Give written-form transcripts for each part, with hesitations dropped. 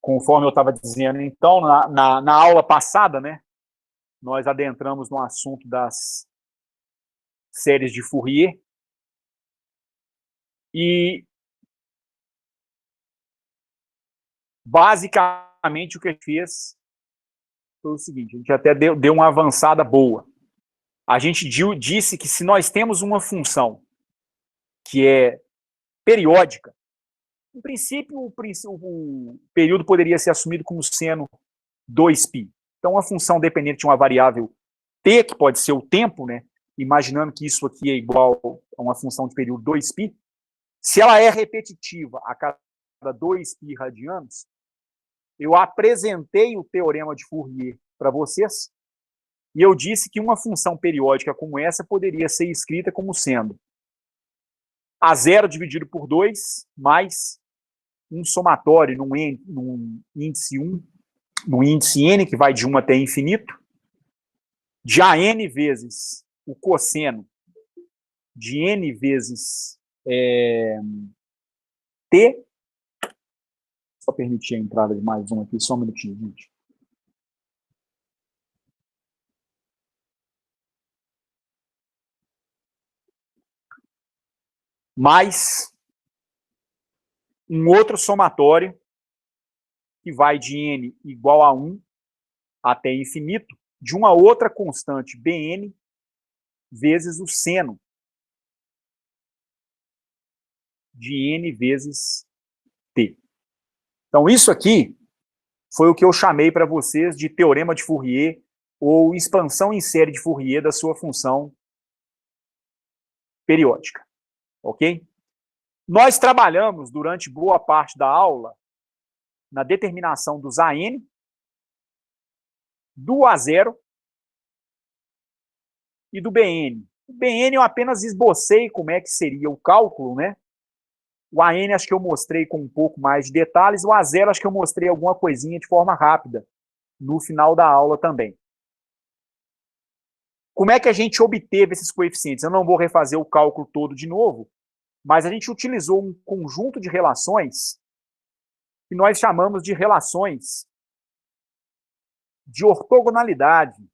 Conforme eu estava dizendo, então, na aula passada, né, nós adentramos no assunto das séries de Fourier, e basicamente o que a gente fez foi o seguinte: a gente até deu uma avançada boa. A gente disse que se nós temos uma função que é periódica, em princípio, o período poderia ser assumido como seno 2π. Então, uma função dependente de uma variável t, que pode ser o tempo, né, imaginando que isso aqui é igual a uma função de período 2π, se ela é repetitiva a cada 2π radianos, eu apresentei o teorema de Fourier para vocês, e eu disse que uma função periódica como essa poderia ser escrita como sendo A0 dividido por 2 mais um somatório num índice 1, no índice n, que vai de 1 até infinito, de AN vezes o cosseno de n vezes t. Só permitir a entrada de mais um aqui, só um minutinho, gente. Mais um outro somatório que vai de n igual a 1 até infinito, de uma outra constante Bn vezes o seno de n vezes t. Então, isso aqui foi o que eu chamei para vocês de teorema de Fourier, ou expansão em série de Fourier da sua função periódica. Ok? Nós trabalhamos durante boa parte da aula na determinação dos AN, do A0 e do BN. O BN eu apenas esbocei como é que seria o cálculo, né? O AN acho que eu mostrei com um pouco mais de detalhes, o A0 acho que eu mostrei alguma coisinha de forma rápida no final da aula também. Como é que a gente obteve esses coeficientes? Eu não vou refazer o cálculo todo de novo, mas a gente utilizou um conjunto de relações que nós chamamos de relações de ortogonalidade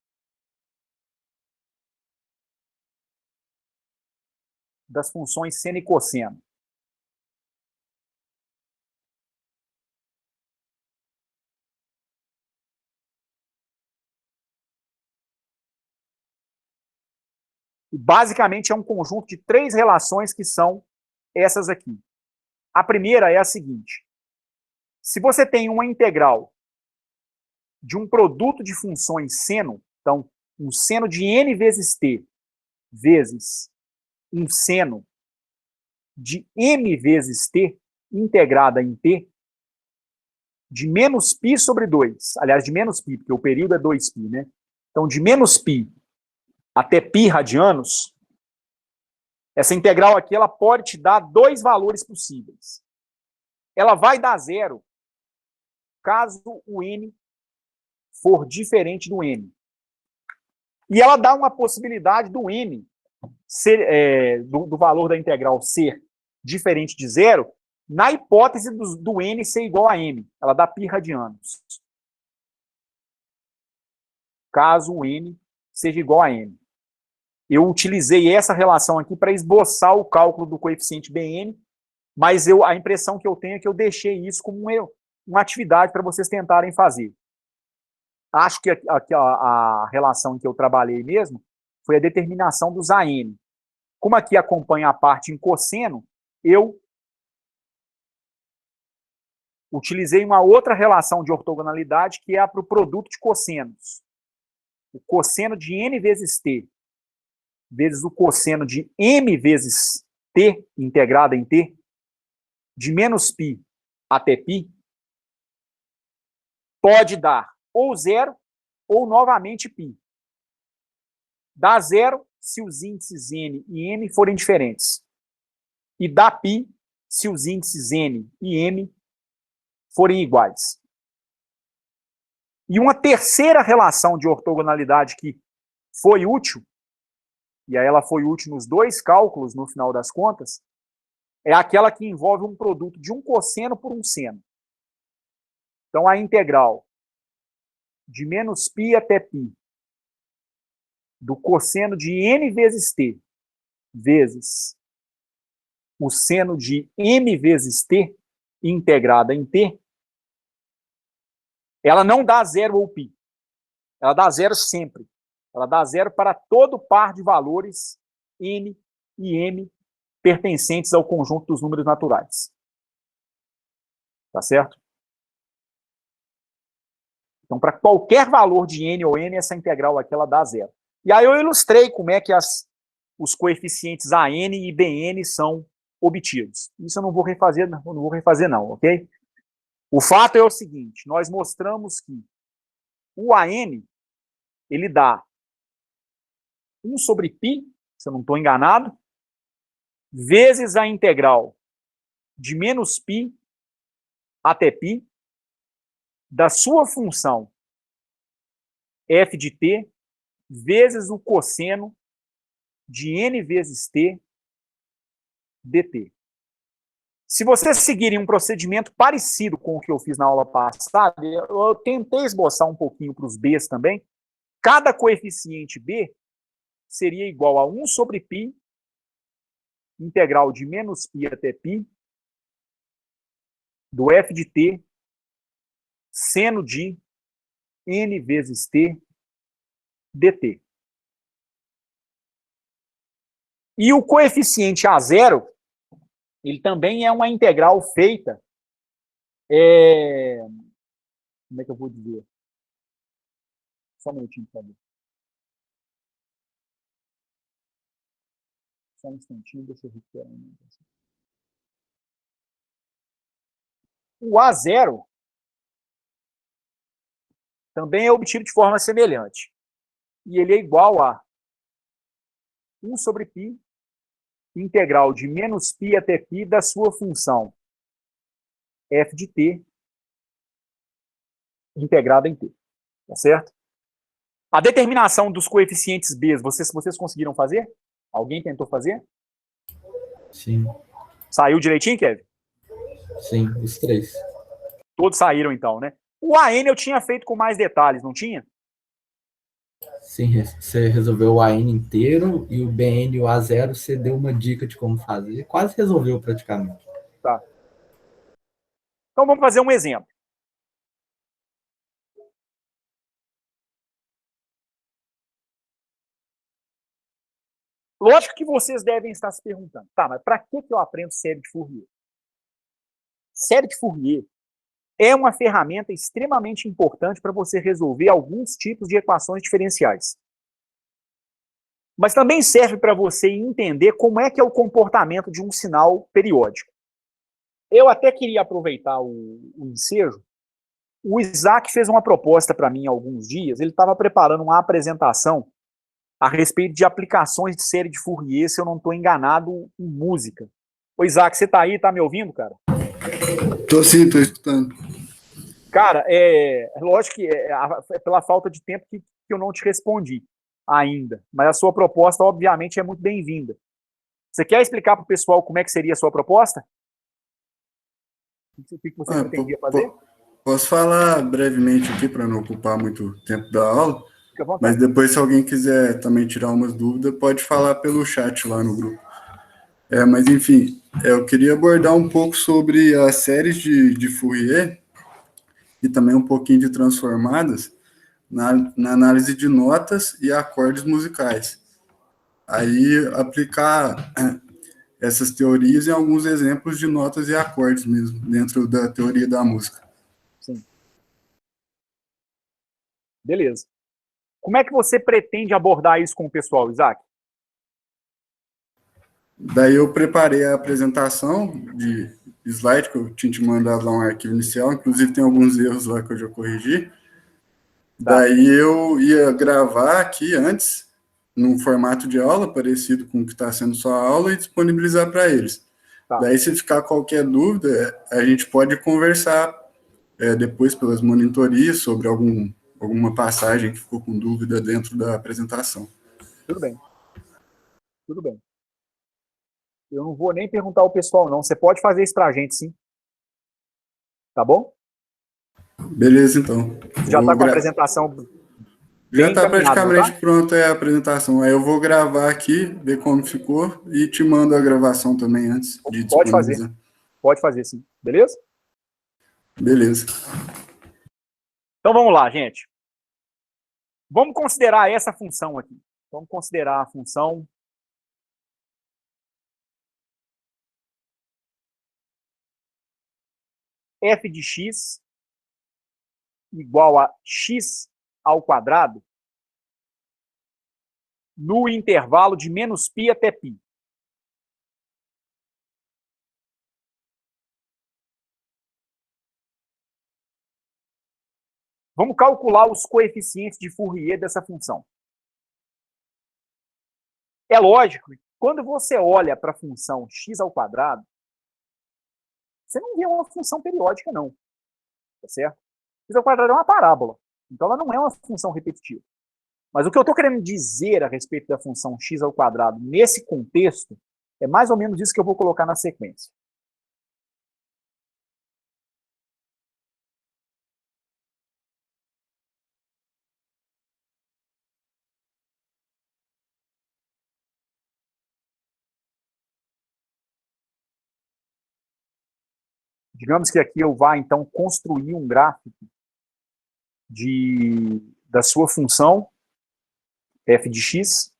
das funções seno e cosseno. E basicamente é um conjunto de 3 relações que são essas aqui. A primeira é a seguinte: se você tem uma integral de um produto de funções seno, então um seno de n vezes t vezes um seno de m vezes t integrada em t, de menos π sobre 2, aliás, de menos π, porque o período é 2π, né? Então, de menos π até π radianos, essa integral aqui ela pode te dar 2 valores possíveis. Ela vai dar 0 caso o n for diferente do n. E ela dá uma possibilidade do n ser, do valor da integral ser diferente de 0, na hipótese do n ser igual a m. Ela dá π radianos. Caso o n seja igual a m. Eu utilizei essa relação aqui para esboçar o cálculo do coeficiente Bn, mas a impressão que eu tenho é que eu deixei isso como uma atividade para vocês tentarem fazer. Acho que a relação que eu trabalhei mesmo foi a determinação dos AN. Como aqui acompanha a parte em cosseno, eu utilizei uma outra relação de ortogonalidade, que é para o produto de cossenos. O cosseno de n vezes t vezes o cosseno de m vezes t, integrada em t, de menos π até π, pode dar ou 0 ou novamente π. Dá 0 se os índices n e m forem diferentes. E dá π se os índices n e m forem iguais. E uma terceira relação de ortogonalidade que foi útil, e aí ela foi útil nos 2 cálculos, no final das contas, é aquela que envolve um produto de um cosseno por um seno. Então, a integral de menos π até π do cosseno de n vezes t vezes o seno de m vezes t integrada em t, ela não dá zero ou π. Ela dá zero sempre. Ela dá zero para todo par de valores n e m pertencentes ao conjunto dos números naturais. Tá certo? Então, para qualquer valor de n ou m, essa integral aqui ela dá zero. E aí eu ilustrei como é que os coeficientes AN e BN são obtidos. Isso eu não vou refazer, não, ok? O fato é o seguinte, nós mostramos que o AN, ele dá 1 sobre π, se eu não estou enganado, vezes a integral de menos π até π da sua função f de t vezes o cosseno de n vezes t dt. Se vocês seguirem um procedimento parecido com o que eu fiz na aula passada, eu tentei esboçar um pouquinho para os b's também, cada coeficiente b seria igual a 1 sobre π, integral de menos π até π, do f de t, seno de n vezes t dt. E o coeficiente A0, ele também é uma integral feita, como é que eu vou dizer? Só um minutinho, por favor. Só um instantinho, deixa eu recuperar. O A0 também é obtido de forma semelhante. E ele é igual a 1 sobre π, integral de menos π até π da sua função f de t, integrada em t. Tá certo? A determinação dos coeficientes b, vocês conseguiram fazer? Alguém tentou fazer? Sim. Saiu direitinho, Kevin? Sim, os três. Todos saíram, então, né? O AN eu tinha feito com mais detalhes, não tinha? Sim, você resolveu o AN inteiro e o BN e o A0 você deu uma dica de como fazer. Quase resolveu praticamente. Tá. Então vamos fazer um exemplo. Lógico que vocês devem estar se perguntando, tá, mas para que eu aprendo série de Fourier? Série de Fourier é uma ferramenta extremamente importante para você resolver alguns tipos de equações diferenciais. Mas também serve para você entender como é que é o comportamento de um sinal periódico. Eu até queria aproveitar o ensejo. O Isaac fez uma proposta para mim há alguns dias. Ele estava preparando uma apresentação a respeito de aplicações de série de Fourier, se eu não estou enganado, em música. Ô Isaac, você está aí, está me ouvindo, cara? Tô sim, tô escutando. Cara, lógico que é pela falta de tempo que eu não te respondi ainda, mas a sua proposta, obviamente, é muito bem-vinda. Você quer explicar para o pessoal como é que seria a sua proposta? O que você pretendia fazer? Posso falar brevemente aqui para não ocupar muito tempo da aula, mas depois, se alguém quiser também tirar umas dúvidas, pode falar pelo chat lá no grupo. Mas, enfim, eu queria abordar um pouco sobre as séries de Fourier e também um pouquinho de transformadas na análise de notas e acordes musicais. Aí, aplicar essas teorias em alguns exemplos de notas e acordes mesmo, dentro da teoria da música. Sim. Beleza. Como é que você pretende abordar isso com o pessoal, Isaac? Daí eu preparei a apresentação de slide, que eu tinha te mandado lá um arquivo inicial, inclusive tem alguns erros lá que eu já corrigi. Tá. Daí eu ia gravar aqui antes, num formato de aula, parecido com o que está sendo só a aula, e disponibilizar para eles. Tá. Daí, se ficar qualquer dúvida, a gente pode conversar depois pelas monitorias sobre alguma passagem que ficou com dúvida dentro da apresentação. Tudo bem. Tudo bem. Eu não vou nem perguntar ao pessoal, não. Você pode fazer isso para a gente, sim. Tá bom? Beleza, então. Já está com a apresentação. Já está praticamente pronta a apresentação. Aí eu vou gravar aqui, ver como ficou e te mando a gravação também antes de disponibilizar. Pode fazer, sim. Beleza? Beleza. Então vamos lá, gente. Vamos considerar essa função aqui. Vamos considerar a função f de x igual a x ao quadrado no intervalo de menos π até π. Vamos calcular os coeficientes de Fourier dessa função. É lógico que quando você olha para a função x ao quadrado, você não vê uma função periódica, não. Tá certo? X ao quadrado é uma parábola. Então, ela não é uma função repetitiva. Mas o que eu estou querendo dizer a respeito da função x ao quadrado nesse contexto é mais ou menos isso que eu vou colocar na sequência. Digamos que aqui eu vá, então, construir um gráfico da sua função f de x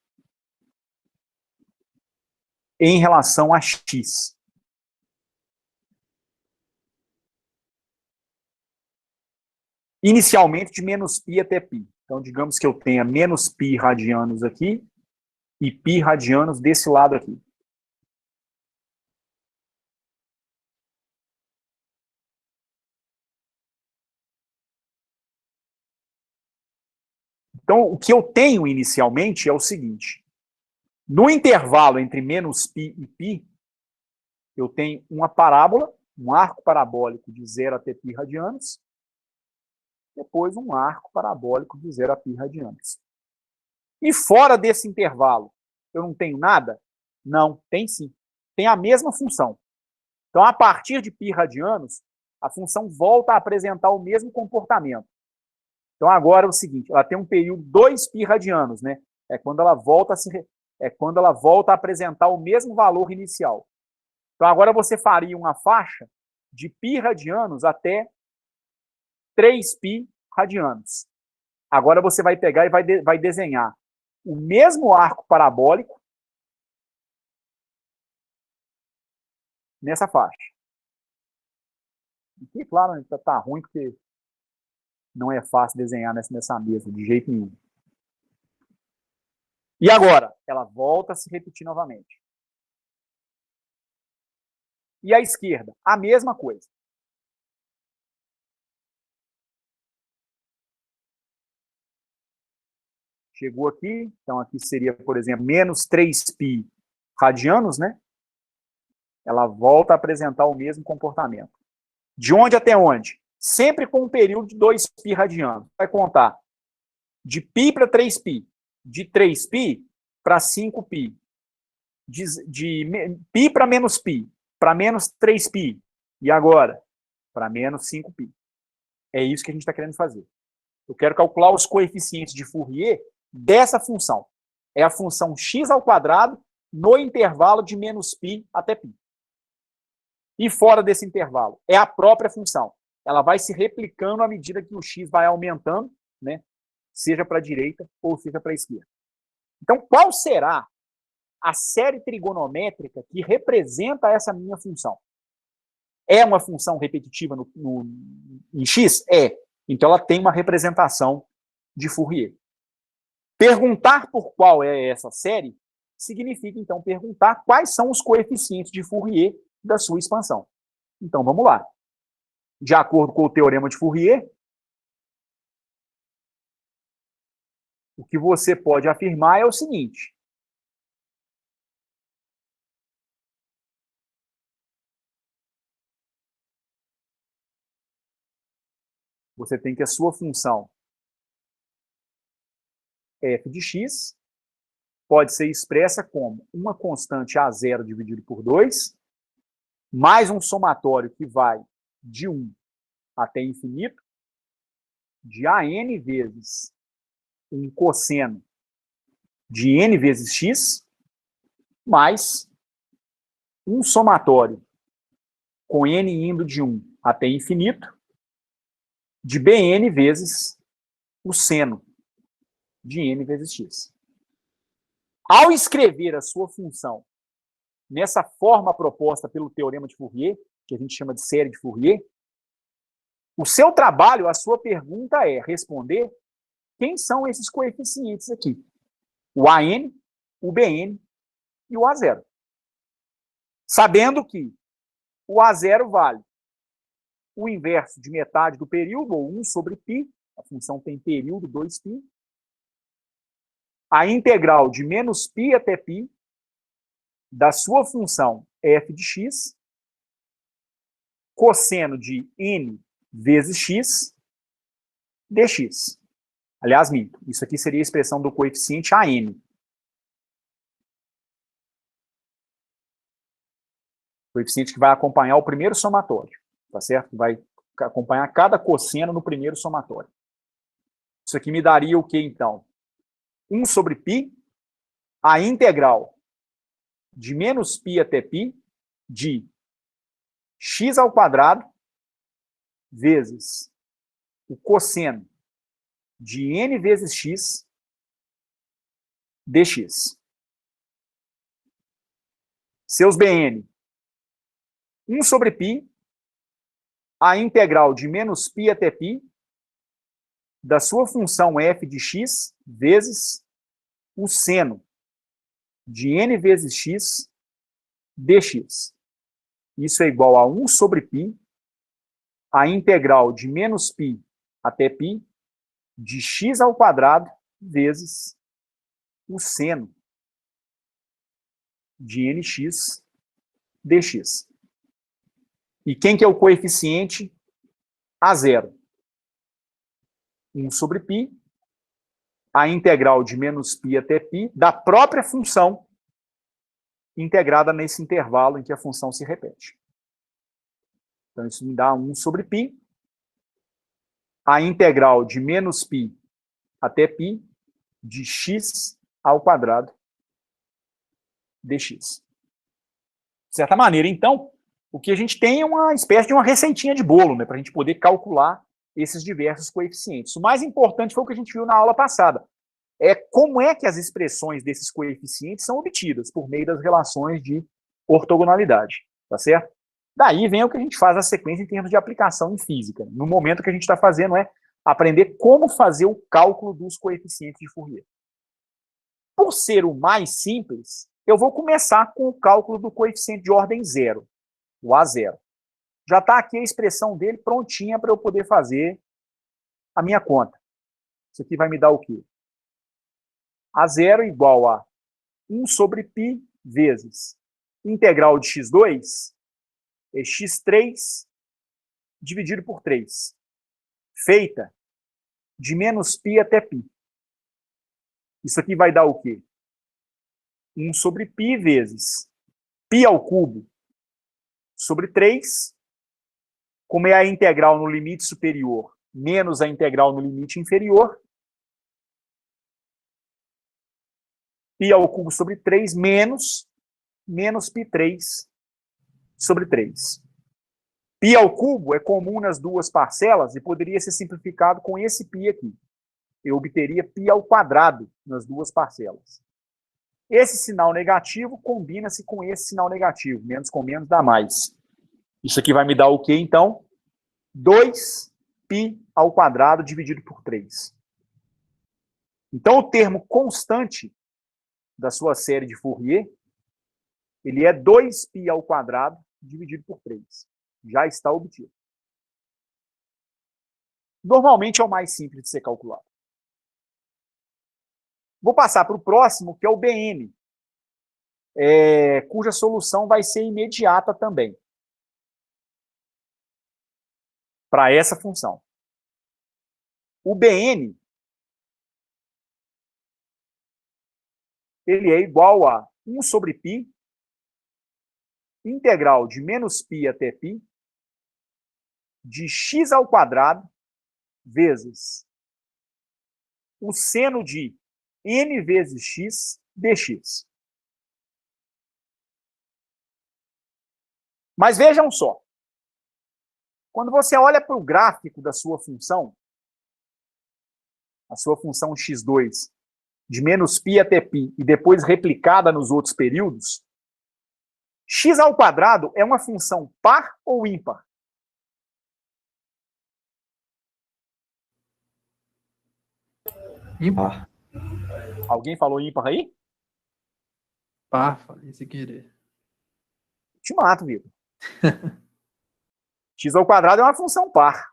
em relação a x. Inicialmente de menos π até π. Então, digamos que eu tenha menos π radianos aqui e π radianos desse lado aqui. Então, o que eu tenho inicialmente é o seguinte. No intervalo entre menos π e π, eu tenho uma parábola, um arco parabólico de 0 até π radianos, depois um arco parabólico de 0 a π radianos. E fora desse intervalo, eu não tenho nada? Não, tem sim. Tem a mesma função. Então, a partir de π radianos, a função volta a apresentar o mesmo comportamento. Então, agora é o seguinte, ela tem um período 2π radianos, né? É quando ela volta a apresentar o mesmo valor inicial. Então, agora você faria uma faixa de π radianos até 3π radianos. Agora você vai pegar e vai desenhar o mesmo arco parabólico nessa faixa. Aqui, claro, está ruim porque não é fácil desenhar nessa mesa, de jeito nenhum. E agora, ela volta a se repetir novamente. E à esquerda, a mesma coisa. Chegou aqui, então aqui seria, por exemplo, menos 3π radianos, né? Ela volta a apresentar o mesmo comportamento. De onde até onde? Sempre com um período de 2π radianos. Vai contar de π para 3π, de 3π para 5π, de π para menos 3π, e agora? Para menos 5π. É isso que a gente está querendo fazer. Eu quero calcular os coeficientes de Fourier dessa função. É a função x ao quadrado no intervalo de menos π até π. E fora desse intervalo, é a própria função. Ela vai se replicando à medida que o x vai aumentando, né? Seja para a direita ou seja para a esquerda. Então, qual será a série trigonométrica que representa essa minha função? É uma função repetitiva em x? É. Então, ela tem uma representação de Fourier. Perguntar por qual é essa série significa, então, perguntar quais são os coeficientes de Fourier da sua expansão. Então, vamos lá. De acordo com o teorema de Fourier, o que você pode afirmar é o seguinte. Você tem que a sua função f de x pode ser expressa como uma constante A0 dividido por 2, mais um somatório que vai de 1 até infinito, de AN vezes um cosseno de N vezes X, mais um somatório com N indo de 1 até infinito, de BN vezes o seno de N vezes X. Ao escrever a sua função nessa forma proposta pelo teorema de Fourier, que a gente chama de série de Fourier, o seu trabalho, a sua pergunta é responder quem são esses coeficientes aqui. O AN, o BN e o A0. Sabendo que o A0 vale o inverso de metade do período, ou 1 sobre π, a função tem período 2π, a integral de menos π até π da sua função f de x, cosseno de n vezes x, dx. Aliás, minto. Isso aqui seria a expressão do coeficiente AN. Coeficiente que vai acompanhar o primeiro somatório. Tá certo? Vai acompanhar cada cosseno no primeiro somatório. Isso aqui me daria o que, então? 1 sobre π, a integral de menos π até π de x ao quadrado vezes o cosseno de n vezes x dx. Seus BN, 1 sobre π, a integral de menos π até π da sua função f de x vezes o seno de n vezes x dx. Isso é igual a 1 sobre π, a integral de menos π até π de x ao quadrado vezes o seno de nx dx. E quem que é o coeficiente? A0. 1 sobre π, a integral de menos π até π da própria função integrada nesse intervalo em que a função se repete. Então, isso me dá 1 sobre π, a integral de menos π até π de x ao quadrado dx. De certa maneira, então, o que a gente tem é uma espécie de uma receitinha de bolo, né, para a gente poder calcular esses diversos coeficientes. O mais importante foi o que a gente viu na aula passada. É como é que as expressões desses coeficientes são obtidas por meio das relações de ortogonalidade, tá certo? Daí vem o que a gente faz na sequência em termos de aplicação em física. No momento que a gente está fazendo é aprender como fazer o cálculo dos coeficientes de Fourier. Por ser o mais simples, eu vou começar com o cálculo do coeficiente de ordem zero, o A0. Já está aqui a expressão dele prontinha para eu poder fazer a minha conta. Isso aqui vai me dar o quê? A0 igual a 1 sobre π vezes integral de x2 é x3 dividido por 3, feita de menos π até π. Isso aqui vai dar o quê? 1 sobre π vezes π ao cubo sobre 3, como é a integral no limite superior menos a integral no limite inferior, π ao cubo sobre 3 menos π3 sobre 3. Π ao cubo é comum nas duas parcelas e poderia ser simplificado com esse π aqui. Eu obteria π ao quadrado nas duas parcelas. Esse sinal negativo combina-se com esse sinal negativo. Menos com menos dá mais. Isso aqui vai me dar o quê, então? 2π ao quadrado dividido por 3. Então, o termo constante da sua série de Fourier, ele é 2π ao quadrado dividido por 3. Já está obtido. Normalmente é o mais simples de ser calculado. Vou passar para o próximo, que é o BN, cuja solução vai ser imediata também, para essa função. O BN, ele é igual a 1 sobre π, integral de menos π até π, de x ao quadrado vezes o seno de n vezes x dx. Mas vejam só. Quando você olha para o gráfico da sua função, a sua função x2, de menos π até π, e depois replicada nos outros períodos, x ao quadrado é uma função par ou ímpar? Ímpar. Alguém falou ímpar aí? Par, falei sem querer. Te mato, Vitor. X ao quadrado é uma função par.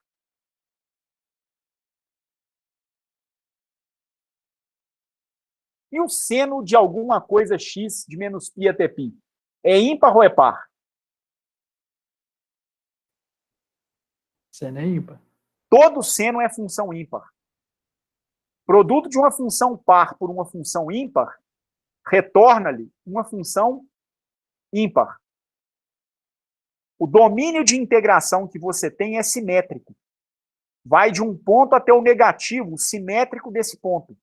E o seno de alguma coisa x de menos π até π? É ímpar ou é par? Seno é ímpar. Todo seno é função ímpar. Produto de uma função par por uma função ímpar retorna-lhe uma função ímpar. O domínio de integração que você tem é simétrico. Vai de um ponto até o negativo simétrico desse ponto.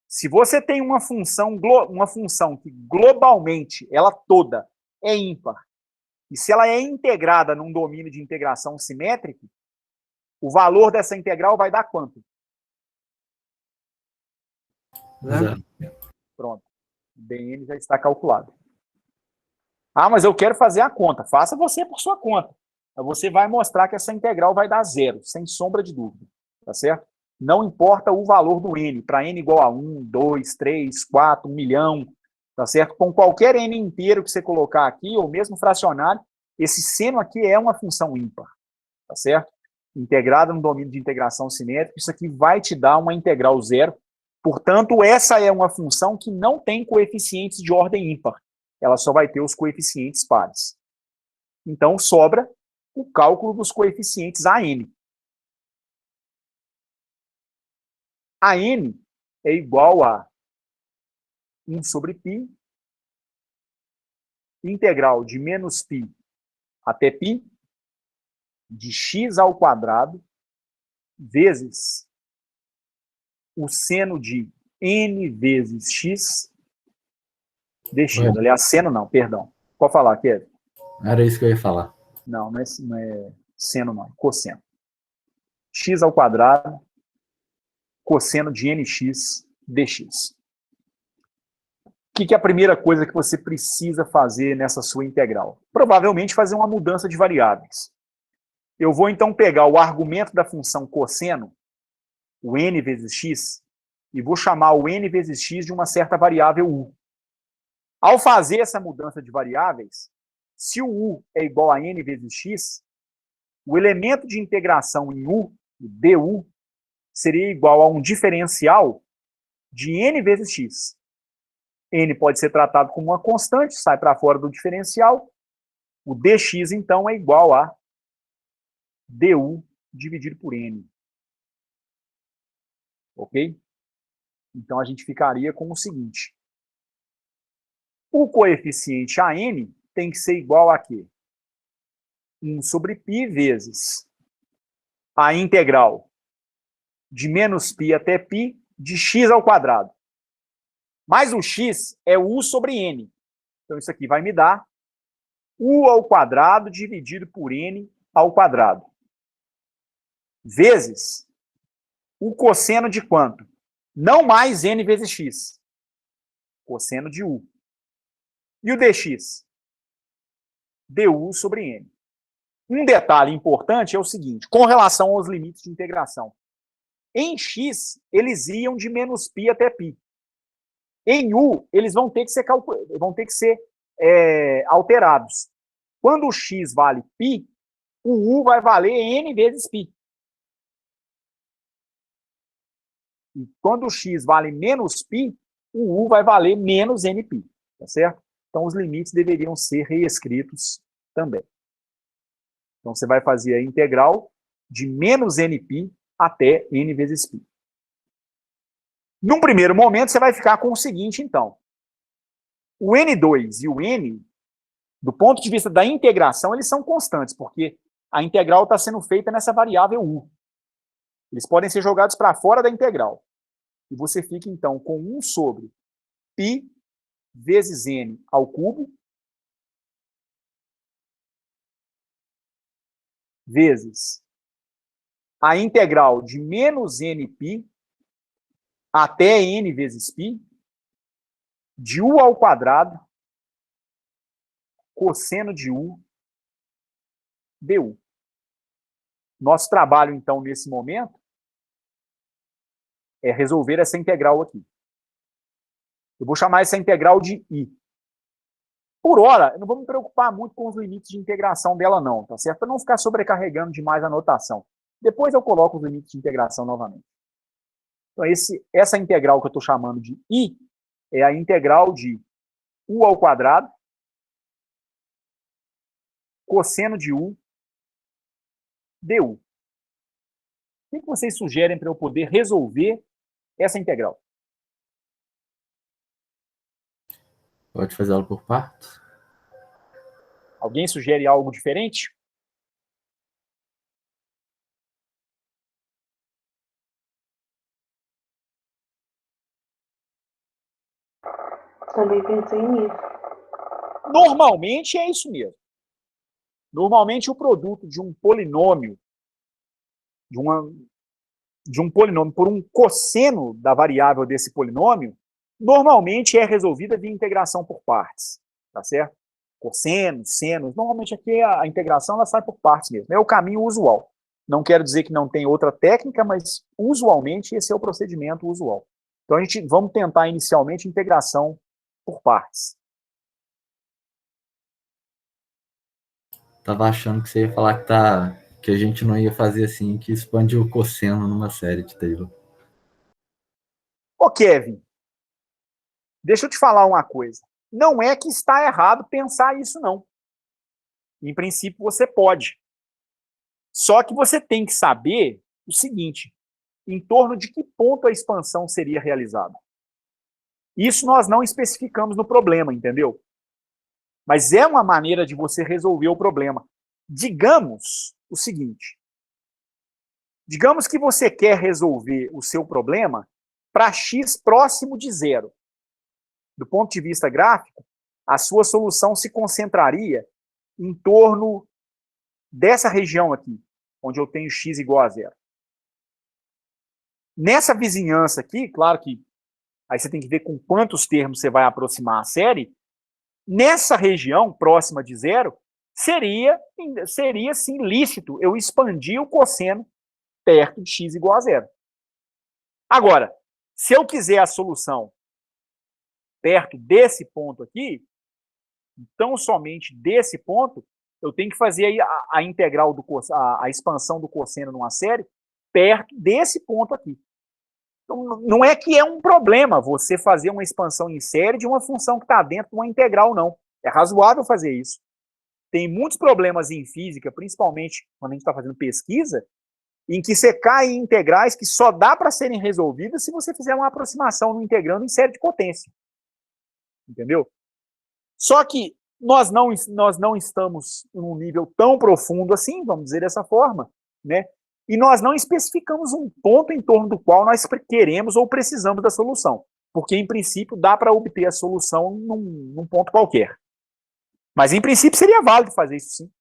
Se você tem uma função que globalmente, ela toda, é ímpar, e se ela é integrada num domínio de integração simétrico, o valor dessa integral vai dar quanto? Zero. Pronto. O BN já está calculado. Ah, mas eu quero fazer a conta. Faça você por sua conta. Você vai mostrar que essa integral vai dar zero, sem sombra de dúvida. Tá certo? Não importa o valor do n, para n igual a 1, 2, 3, 4, 1 milhão, tá certo? Com qualquer n inteiro que você colocar aqui, ou mesmo fracionário, esse seno aqui é uma função ímpar, tá certo? Integrada no domínio de integração simétrica, isso aqui vai te dar uma integral zero. Portanto, essa é uma função que não tem coeficientes de ordem ímpar. Ela só vai ter os coeficientes pares. Então, sobra o cálculo dos coeficientes a n. A n é igual a 1 sobre π, integral de menos π até π, de x ao quadrado, vezes o seno de n vezes x dx. Aliás, seno não, perdão. Pode falar, Kevin. Era isso que eu ia falar. Não é seno não, é cosseno. X ao quadrado, cosseno de nx dx. O que é a primeira coisa que você precisa fazer nessa sua integral? Provavelmente fazer uma mudança de variáveis. Eu vou então pegar o argumento da função cosseno, o n vezes x, e vou chamar o n vezes x de uma certa variável u. Ao fazer essa mudança de variáveis, se o u é igual a n vezes x, o elemento de integração em u, o du, seria igual a um diferencial de n vezes x. N pode ser tratado como uma constante, sai para fora do diferencial. O dx, então, é igual a du dividido por n. Ok? Então, a gente ficaria com o seguinte. O coeficiente a n tem que ser igual a quê? 1 sobre π vezes a integral de menos π até π de x ao quadrado. Mas o x é u sobre n. Então, isso aqui vai me dar u ao quadrado dividido por n ao quadrado. Vezes o cosseno de quanto? Não mais n vezes x. Cosseno de u. E o dx? du sobre n. Um detalhe importante é o seguinte, com relação aos limites de integração. Em x, eles iam de menos π até π. Em u, eles vão ter que ser alterados. Quando o x vale π, o u vai valer n vezes π. E quando o x vale menos π, o u vai valer menos nπ. Tá certo? Então, os limites deveriam ser reescritos também. Então, você vai fazer a integral de menos nπ até n vezes π. Num primeiro momento, você vai ficar com o seguinte, então. O n2 e o n Do ponto de vista da integração, eles são constantes, porque a integral está sendo feita nessa variável u. Eles podem ser jogados para fora da integral. E você fica, então, com 1 sobre π vezes n ao cubo vezes a integral de menos nπ até n vezes π de u ao quadrado cosseno de u du. Nosso trabalho, então, nesse momento, é resolver essa integral aqui. Eu vou chamar essa integral de i. Por hora, eu não vou me preocupar muito com os limites de integração dela, não, tá certo? Para não ficar sobrecarregando demais a notação. Depois eu coloco os limites de integração novamente. Então, essa integral que eu estou chamando de i é a integral de u ao quadrado cosseno de u du. O que vocês sugerem para eu poder resolver essa integral? Pode fazer ela por partes? Alguém sugere algo diferente? Também pensei nisso. Normalmente é isso mesmo. Normalmente o produto de um polinômio, de um polinômio por um cosseno da variável desse polinômio, normalmente é resolvida via integração por partes, tá certo? Cossenos, senos, normalmente aqui a integração ela sai por partes mesmo, é o caminho usual. Não quero dizer que não tem outra técnica, mas usualmente esse é o procedimento usual. Então vamos tentar inicialmente integração por partes. Tava achando que você ia falar que a gente não ia fazer assim, que expandir o cosseno numa série de Taylor. Ô, Kevin, deixa eu te falar uma coisa. Não é que está errado pensar isso, não. Em princípio, você pode. Só que você tem que saber o seguinte, em torno de que ponto a expansão seria realizada. Isso nós não especificamos no problema, entendeu? Mas é uma maneira de você resolver o problema. Digamos o seguinte. Digamos que você quer resolver o seu problema para x próximo de 0. Do ponto de vista gráfico, a sua solução se concentraria em torno dessa região aqui, onde eu tenho x igual a 0. Nessa vizinhança aqui, claro que aí você tem que ver com quantos termos você vai aproximar a série. Nessa região, próxima de 0, seria sim lícito eu expandir o cosseno perto de x igual a 0. Agora, se eu quiser a solução perto desse ponto aqui, então somente desse ponto, eu tenho que fazer aí a integral a expansão do cosseno numa série perto desse ponto aqui. Então, não é que é um problema você fazer uma expansão em série de uma função que está dentro de uma integral, não. É razoável fazer isso. Tem muitos problemas em física, principalmente quando a gente está fazendo pesquisa, em que você cai em integrais que só dá para serem resolvidas se você fizer uma aproximação no integrando em série de potência. Entendeu? Só que nós não estamos em um nível tão profundo assim, vamos dizer dessa forma, né? E nós não especificamos um ponto em torno do qual nós queremos ou precisamos da solução. Porque, em princípio, dá para obter a solução num ponto qualquer. Mas, em princípio, seria válido fazer isso sim.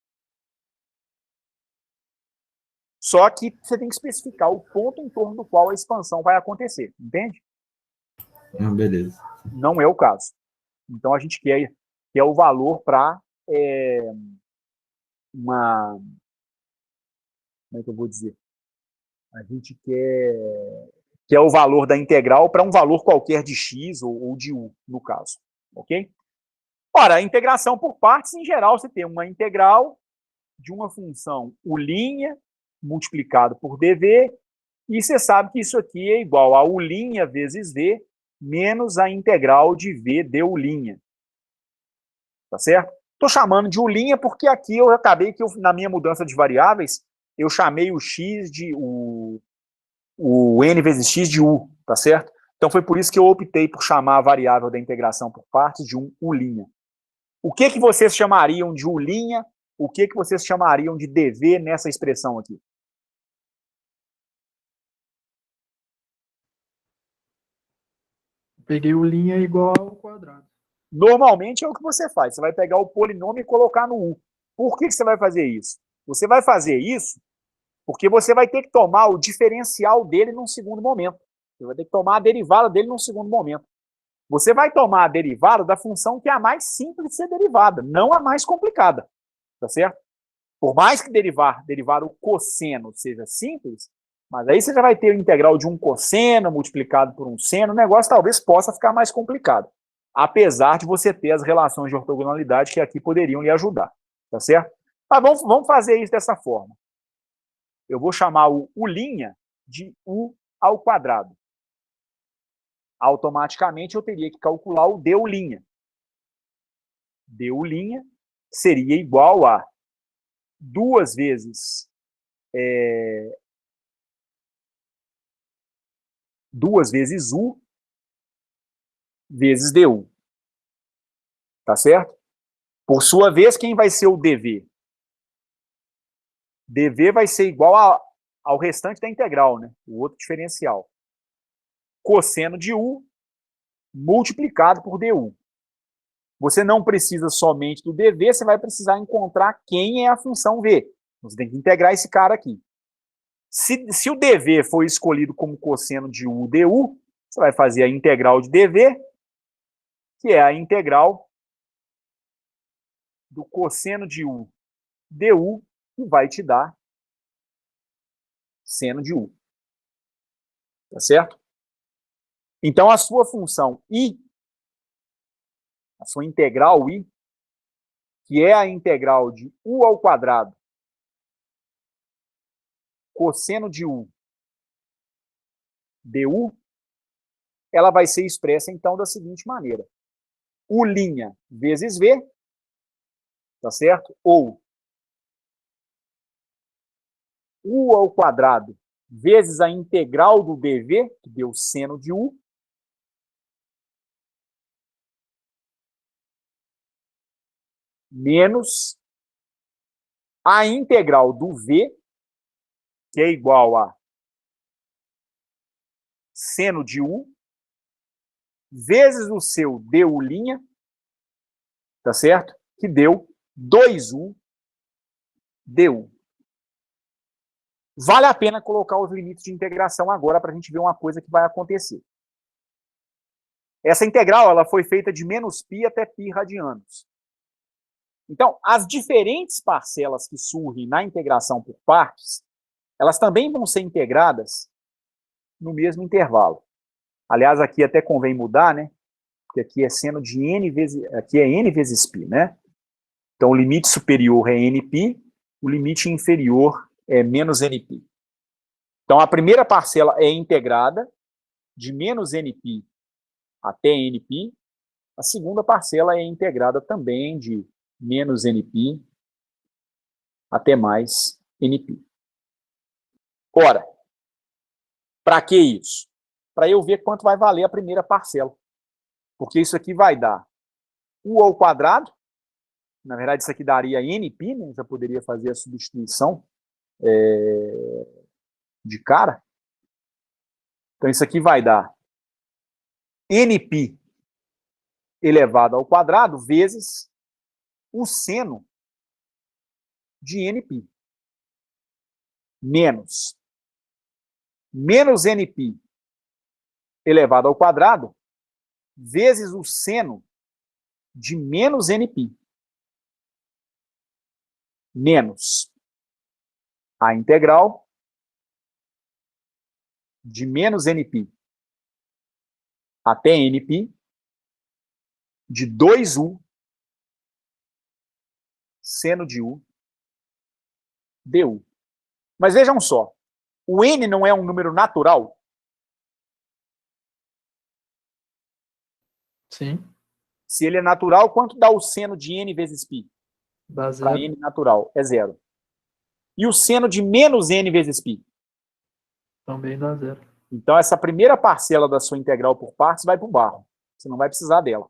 Só que você tem que especificar o ponto em torno do qual a expansão vai acontecer. Entende? Beleza. Não é o caso. Então, a gente quer o valor para uma... Como é que eu vou dizer? A gente quer o valor da integral para um valor qualquer de x ou de u, no caso. Ok? Ora, a integração por partes, em geral, você tem uma integral de uma função u' multiplicado por dv, e você sabe que isso aqui é igual a u' vezes v menos a integral de v du'. Tá certo? Estou chamando de u' porque aqui eu acabei que na minha mudança de variáveis eu chamei o x de o n vezes x de u, tá certo? Então foi por isso que eu optei por chamar a variável da integração por partes de um u'. O que vocês chamariam de U'? O que vocês chamariam de dV nessa expressão aqui? Peguei o linha igual ao quadrado. Normalmente é o que você faz. Você vai pegar o polinômio e colocar no U. Por que você vai fazer isso? Você vai fazer isso porque você vai ter que tomar o diferencial dele num segundo momento. Você vai ter que tomar a derivada dele num segundo momento. Você vai tomar a derivada da função que é a mais simples de ser derivada, não a mais complicada. Tá certo? Por mais que derivar o cosseno seja simples, mas aí você já vai ter o integral de um cosseno multiplicado por um seno, o negócio talvez possa ficar mais complicado. Apesar de você ter as relações de ortogonalidade que aqui poderiam lhe ajudar. Tá certo? Mas vamos fazer isso dessa forma. Eu vou chamar o U' de U ao quadrado. Automaticamente eu teria que calcular o dU'. dU' seria igual a 2 vezes 2 vezes U vezes dU. Tá certo? Por sua vez, quem vai ser o dV? dV vai ser igual ao restante da integral, né? O outro diferencial. Cosseno de U multiplicado por dU. Você não precisa somente do dV, você vai precisar encontrar quem é a função V. Você tem que integrar esse cara aqui. Se o dV for escolhido como cosseno de U dU, você vai fazer a integral de dV, que é a integral do cosseno de U dU, que vai te dar seno de U. Tá certo? Então, a sua função I, a sua integral I, que é a integral de U ao quadrado, cosseno de U dU, ela vai ser expressa, então, da seguinte maneira. U' vezes V, tá certo? Ou U ao quadrado vezes a integral do dV, que deu seno de U, menos a integral do V, que é igual a seno de U, vezes o seu dU', tá certo? Que deu 2U dU. Vale a pena colocar os limites de integração agora para a gente ver uma coisa que vai acontecer. Essa integral ela foi feita de menos π até π radianos. Então, as diferentes parcelas que surgem na integração por partes, elas também vão ser integradas no mesmo intervalo. Aliás, aqui até convém mudar, né? Porque aqui é seno de n vezes, aqui é n vezes π, né? Então, o limite superior é nπ, o limite inferior é menos nπ. Então, a primeira parcela é integrada de menos nπ até nπ. A segunda parcela é integrada também de menos nπ até mais nπ. Ora, para que isso? Para eu ver quanto vai valer a primeira parcela. Porque isso aqui vai dar U ao quadrado. Na verdade, isso aqui daria nπ, né? Já poderia fazer a substituição de cara. Então, isso aqui vai dar nπ elevado ao quadrado vezes o seno de nπ. Menos nπ elevado ao quadrado vezes o seno de menos nπ. Menos a integral de menos nπ até nπ de 2U seno de U dU. Mas vejam só, o n não é um número natural? Sim. Se ele é natural, quanto dá o seno de n vezes π? Dá Para zero. n natural, é 0. E o seno de menos n vezes π? Também dá zero. Então, essa primeira parcela da sua integral por partes vai para o barro. Você não vai precisar dela.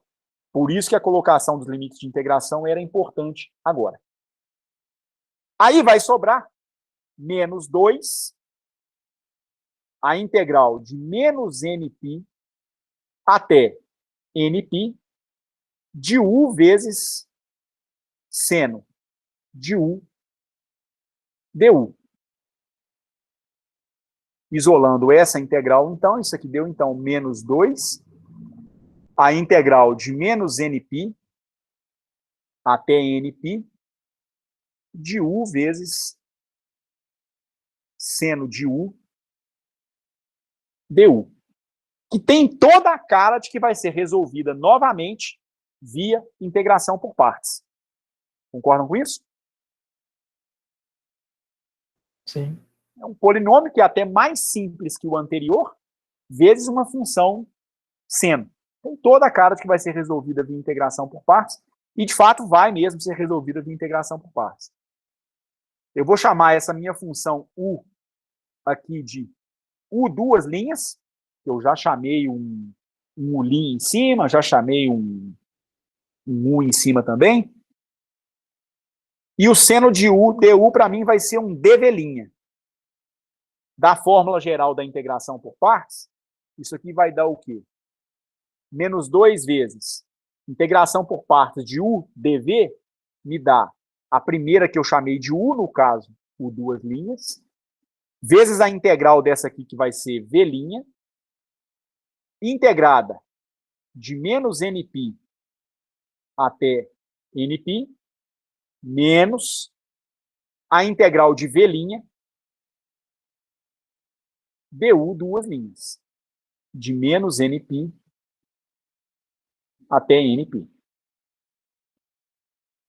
Por isso que a colocação dos limites de integração era importante agora. Aí vai sobrar menos 2, a integral de menos nπ até nπ de u vezes seno de u du. Isolando essa integral, então, isso aqui deu, então, menos 2, a integral de menos nπ até nπ de u vezes seno de u du, que tem toda a cara de que vai ser resolvida novamente via integração por partes. Concordam com isso? Sim. É um polinômio que é até mais simples que o anterior, vezes uma função seno. Tem toda a cara de que vai ser resolvida via integração por partes, e de fato vai mesmo ser resolvida via integração por partes. Eu vou chamar essa minha função u aqui de u duas linhas, eu já chamei um ulinho em cima, já chamei um u em cima também, e o seno de u du para mim vai ser um dv'. Da fórmula geral da integração por partes, isso aqui vai dar o quê? Menos 2 vezes integração por partes de u dv me dá a primeira que eu chamei de u, no caso, u duas linhas, vezes a integral dessa aqui, que vai ser v', integrada de menos nπ até nπ, menos a integral de v' du duas linhas, de menos nπ até nπ.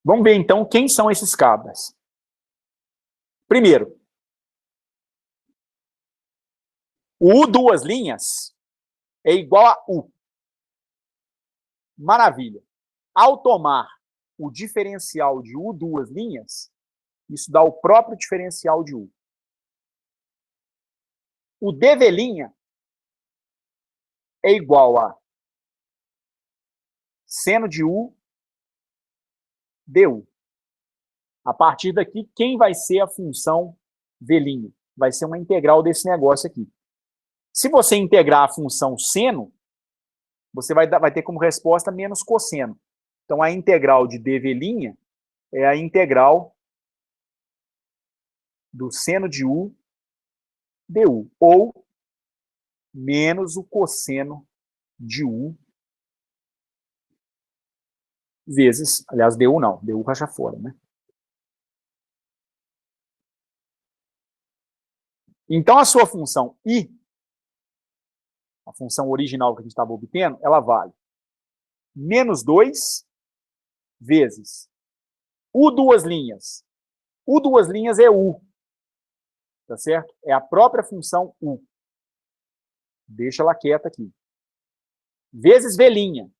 Vamos ver, então, quem são esses cabras. Primeiro, o u duas linhas é igual a u. Maravilha. Ao tomar o diferencial de u duas linhas, isso dá o próprio diferencial de u. O dv' é igual a seno de u du. A partir daqui, quem vai ser a função v'? Vai ser uma integral desse negócio aqui. Se você integrar a função seno, você vai ter como resposta menos cosseno. Então, a integral de dv' é a integral do seno de u du, ou menos o cosseno de u vezes, aliás, du não, du racha fora, né? Então, a sua função i, a função original que a gente estava obtendo, ela vale menos 2 vezes u duas linhas. U duas linhas é u, tá certo? É a própria função u. Deixa ela quieta aqui. Vezes v'.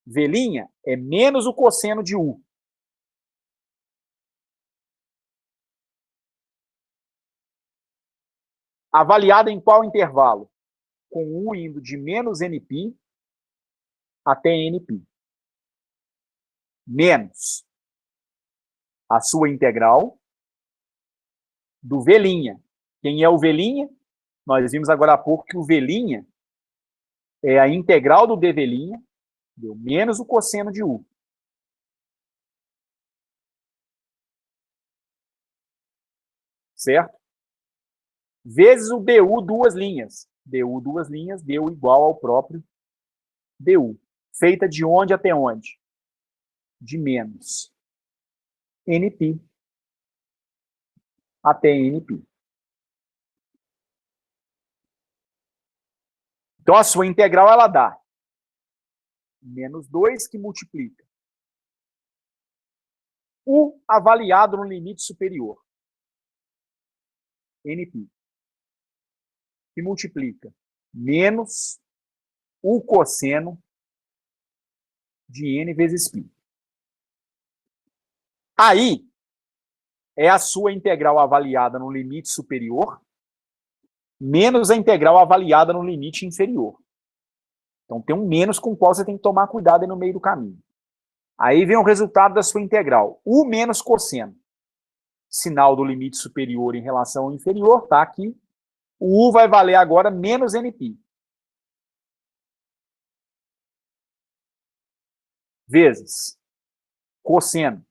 V' é menos o cosseno de u. Avaliada em qual intervalo? Com u indo de menos nπ até nπ. Menos a sua integral do v'. Quem é o v'? Nós vimos agora há pouco que o v' é a integral do dv', deu menos o cosseno de u. Certo? Vezes o du duas linhas. Du duas linhas deu igual ao próprio du. Feita de onde até onde? De menos nπ até nπ. Então, a sua integral, ela dá menos 2 que multiplica u avaliado no limite superior, nπ, que multiplica menos o cosseno de n vezes π. Aí, é a sua integral avaliada no limite superior menos a integral avaliada no limite inferior. Então tem um menos com o qual você tem que tomar cuidado aí no meio do caminho. Aí vem o resultado da sua integral. U menos cosseno. Sinal do limite superior em relação ao inferior, tá aqui. O U vai valer agora menos NP. Vezes cosseno.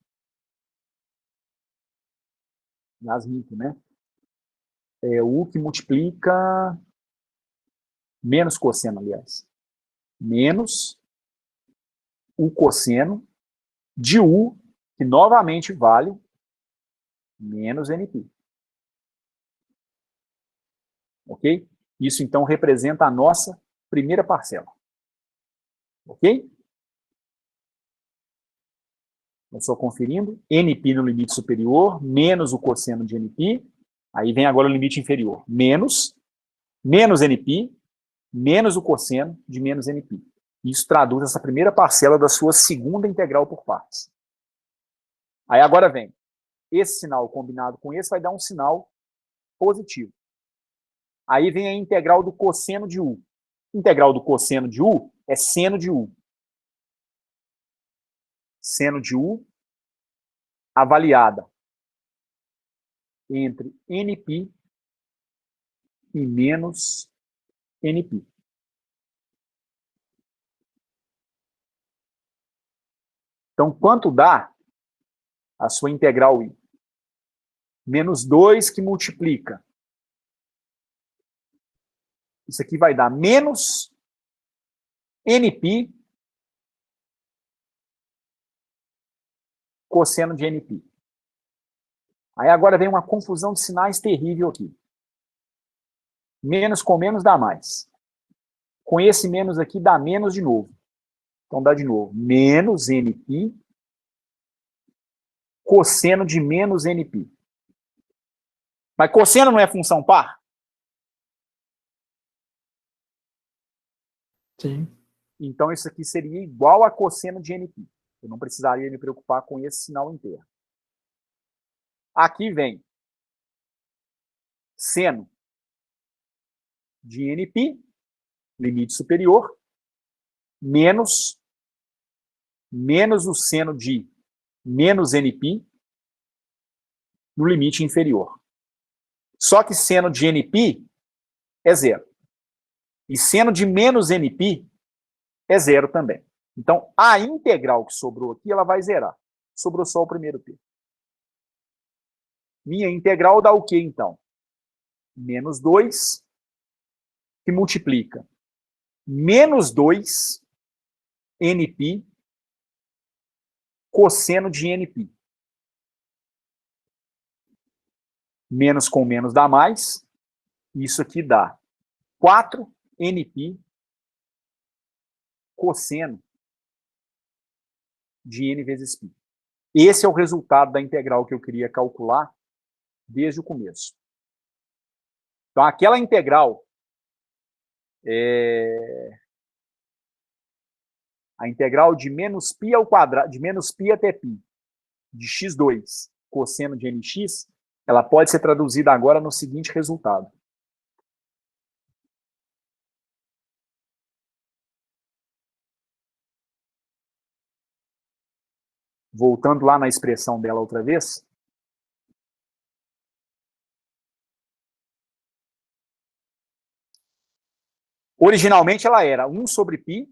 Nasmito, né? É U que multiplica menos cosseno, aliás. Menos o cosseno de U, que novamente vale menos NP. Ok? Isso, então, representa a nossa primeira parcela. Ok? Eu só conferindo. NP no limite superior, menos o cosseno de NP. Aí vem agora o limite inferior. Menos NP, menos o cosseno de menos NP. Isso traduz essa primeira parcela da sua segunda integral por partes. Aí agora vem. Esse sinal combinado com esse vai dar um sinal positivo. Aí vem a integral do cosseno de U. Integral do cosseno de U é seno de U. Seno de U avaliada entre NP e menos NP. Então, quanto dá a sua integral I? Menos 2 que multiplica. Isso aqui vai dar menos NP cosseno de NP. Aí agora vem uma confusão de sinais terrível aqui. Menos com menos dá mais. Com esse menos aqui dá menos de novo. Então dá de novo. Menos NP cosseno de menos NP. Mas cosseno não é função par? Sim. Então isso aqui seria igual a cosseno de NP. Eu não precisaria me preocupar com esse sinal inteiro. Aqui vem seno de NP, limite superior, menos o seno de menos NP no limite inferior. Só que seno de NP é zero. E seno de menos NP é zero também. Então, a integral que sobrou aqui, ela vai zerar. Sobrou só o primeiro termo. Minha integral dá o quê, então? Menos 2, que multiplica menos 2 NP cosseno de NP. Menos com menos dá mais. Isso aqui dá 4 NP cosseno de N vezes π. Esse é o resultado da integral que eu queria calcular desde o começo. Então, aquela integral, a integral de menos π ao quadrado, de menos π até π, de x2 cosseno de nx, ela pode ser traduzida agora no seguinte resultado. Voltando lá na expressão dela outra vez. Originalmente ela era 1 sobre π,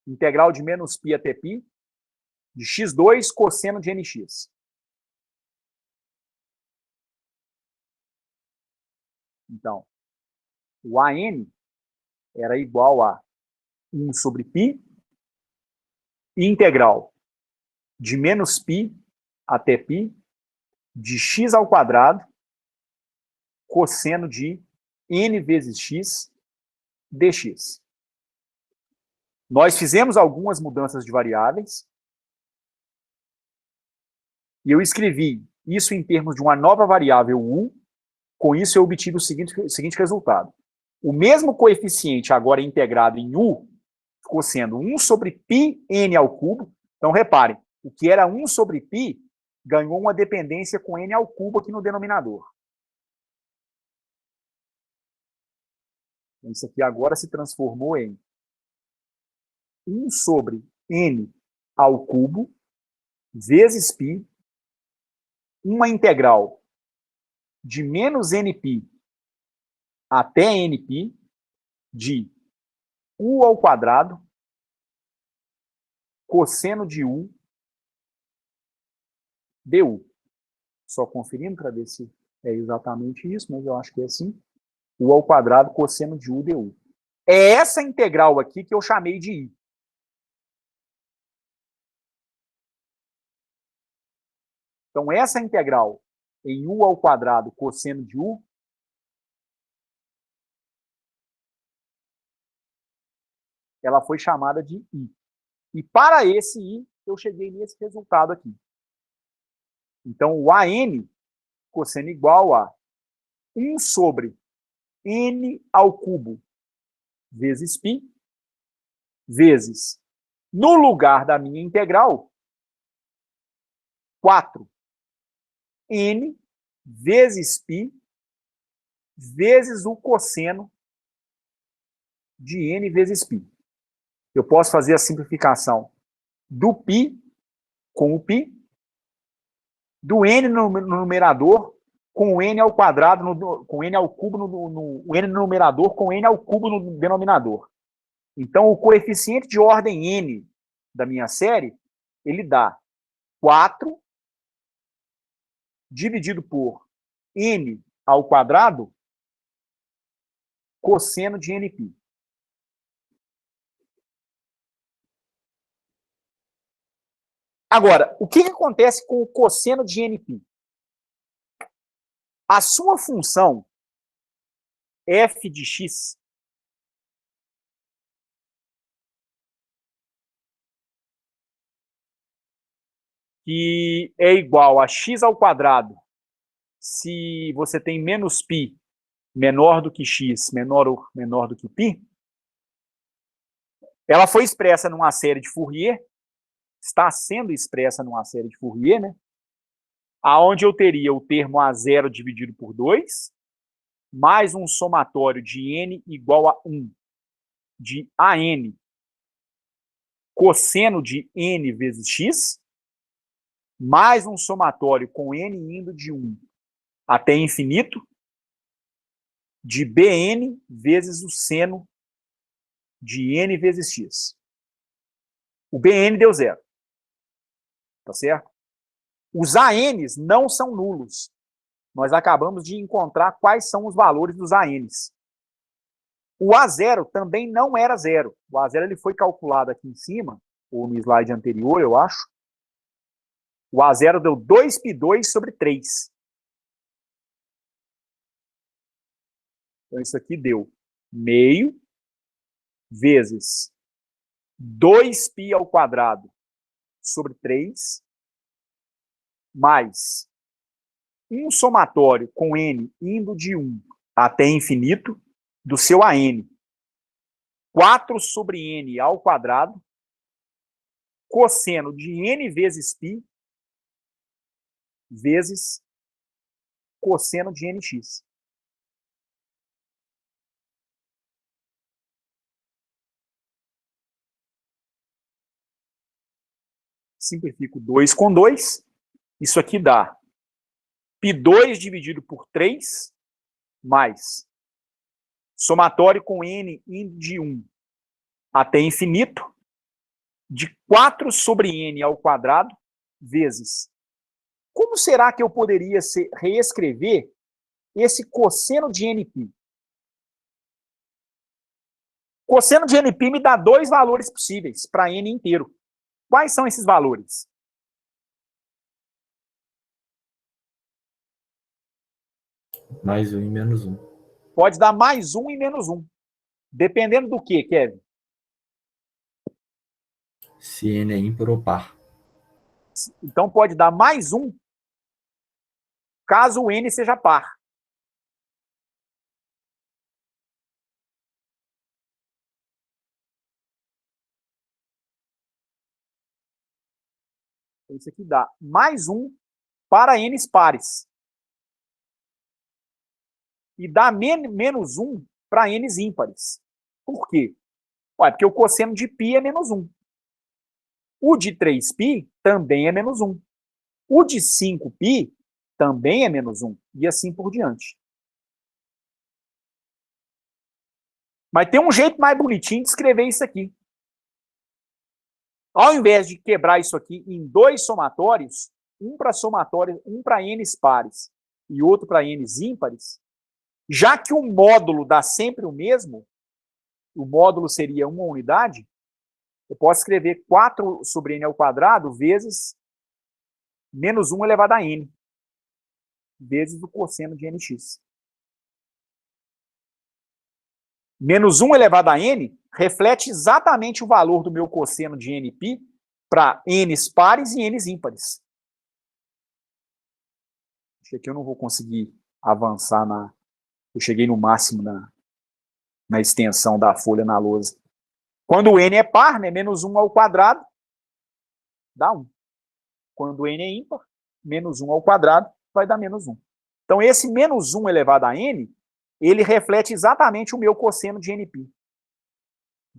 integral de menos π até π, de x2 cosseno de nx. Então, o AN era igual a 1 sobre π, integral de menos π até π, de x ao quadrado, cosseno de n vezes x dx. Nós fizemos algumas mudanças de variáveis e eu escrevi isso em termos de uma nova variável u. Com isso eu obtive o seguinte resultado. O mesmo coeficiente agora integrado em u ficou sendo 1 sobre πn ao cubo. Então reparem, o que era 1 sobre π ganhou uma dependência com n ao cubo aqui no denominador. Isso aqui agora se transformou em 1 sobre n ao cubo vezes π, uma integral de menos nπ até nπ de u ao quadrado cosseno de u du. Só conferindo para ver se é exatamente isso, mas eu acho que é assim. U ao quadrado cosseno de u du. É essa integral aqui que eu chamei de i. Então, essa integral em u ao quadrado cosseno de u ela foi chamada de i. E para esse i, eu cheguei nesse resultado aqui. Então, o AN cosseno igual a 1 sobre n ao cubo vezes π, vezes, no lugar da minha integral, 4 n vezes π vezes o cosseno de n vezes π. Eu posso fazer a simplificação do π com o π, do n no numerador com o n ao quadrado, com n ao cubo no n no numerador com n ao cubo no denominador. Então, o coeficiente de ordem n da minha série, ele dá 4 dividido por n ao quadrado cosseno de nπ. Agora, o que acontece com o cosseno de nπ? A sua função f de x que é igual a x ao quadrado se você tem menos π menor do que x, menor do que π, ela foi expressa numa série de Fourier, está sendo expressa numa série de Fourier, né? Aonde eu teria o termo A0 dividido por 2, mais um somatório de n igual a 1 de AN cosseno de n vezes x, mais um somatório com n indo de 1 até infinito, de Bn vezes o seno de n vezes x. O Bn deu 0. Tá certo? Os ANs não são nulos. Nós acabamos de encontrar quais são os valores dos ANs. O A0 também não era 0. O A0 ele foi calculado aqui em cima, ou no slide anterior, eu acho. O A0 deu 2π2 sobre 3. Então, isso aqui deu meio vezes 2π ao quadrado sobre 3, mais um somatório com n indo de 1 até infinito do seu AN. 4 sobre n ao quadrado, cosseno de n vezes π, vezes cosseno de nx. Simplifico 2 com 2. Isso aqui dá π2 dividido por 3, mais somatório com n indo de 1 até infinito, de 4 sobre n ao quadrado, vezes. Como será que eu poderia reescrever esse cosseno de nπ? Cosseno de nπ me dá 2 valores possíveis para n inteiro. Quais são esses valores? Mais 1 e menos 1. Pode dar mais 1 e menos 1. Dependendo do que, Kevin? Se n é ímpar ou par. Então pode dar mais 1 caso o n seja par. Isso aqui dá mais 1 para n's pares. E dá menos 1 para n's ímpares. Por quê? Ué, porque o cosseno de π é menos 1. O de 3π também é menos 1. O de 5π também é menos 1. E assim por diante. Mas tem um jeito mais bonitinho de escrever isso aqui. Ao invés de quebrar isso aqui em dois somatórios, um para n's pares e outro para n's ímpares, já que o módulo dá sempre o mesmo, o módulo seria uma unidade, eu posso escrever 4 sobre n ao quadrado vezes menos 1 elevado a n, vezes o cosseno de nx. Menos 1 elevado a n reflete exatamente o valor do meu cosseno de nπ para n's pares e n's ímpares. Acho que aqui eu não vou conseguir avançar na... Eu cheguei no máximo na extensão da folha na lousa. Quando o n é par, né, menos 1 ao quadrado dá 1. Quando o n é ímpar, menos 1 ao quadrado vai dar menos 1. Então, esse menos 1 elevado a n, ele reflete exatamente o meu cosseno de nπ.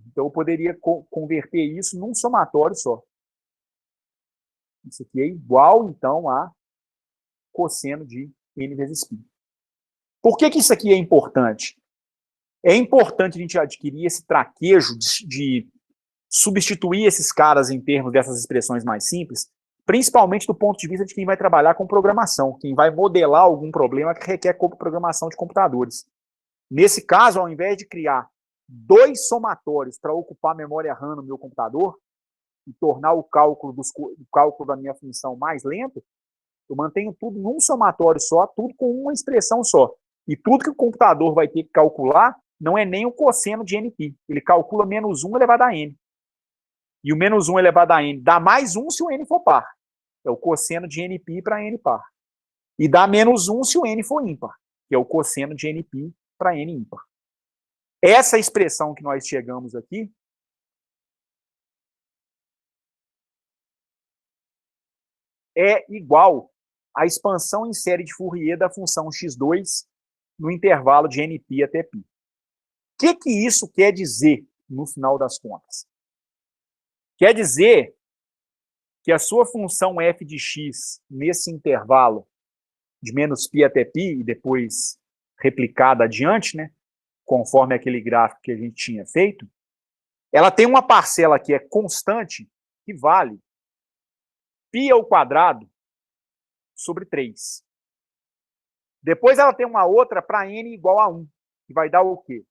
Então, eu poderia converter isso num somatório só. Isso aqui é igual, então, a cosseno de n vezes π. Por que isso aqui é importante? É importante a gente adquirir esse traquejo de substituir esses caras em termos dessas expressões mais simples, principalmente do ponto de vista de quem vai trabalhar com programação, quem vai modelar algum problema que requer programação de computadores. Nesse caso, ao invés de criar 2 somatórios para ocupar a memória RAM no meu computador e tornar o cálculo da minha função mais lento, eu mantenho tudo num somatório só, tudo com uma expressão só. E tudo que o computador vai ter que calcular não é nem o cosseno de nπ. Ele calcula menos 1 elevado a n. E o menos 1 elevado a n dá mais 1 se o n for par. É o cosseno de nπ para n par. E dá menos 1 se o n for ímpar, que é o cosseno de nπ para n ímpar. Essa expressão que nós chegamos aqui é igual à expansão em série de Fourier da função x2 no intervalo de nπ até π. O que isso quer dizer no final das contas? Quer dizer que a sua função f de x nesse intervalo de menos π até π e depois replicada adiante, né, conforme aquele gráfico que a gente tinha feito, ela tem uma parcela que é constante, que vale π ao quadrado sobre 3. Depois ela tem uma outra para n igual a 1, que vai dar o quê?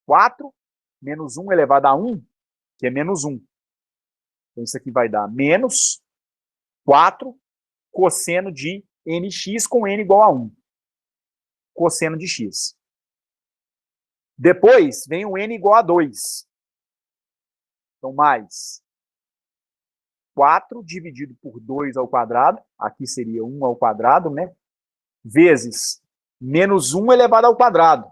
4 menos 1 elevado a 1, que é menos 1. Então isso aqui vai dar menos 4 cosseno de nx com n igual a 1. Cosseno de x. Depois vem o n igual a 2. Então, mais 4 dividido por 2 ao quadrado, aqui seria 1 ao quadrado, né? Vezes menos 1 elevado ao quadrado.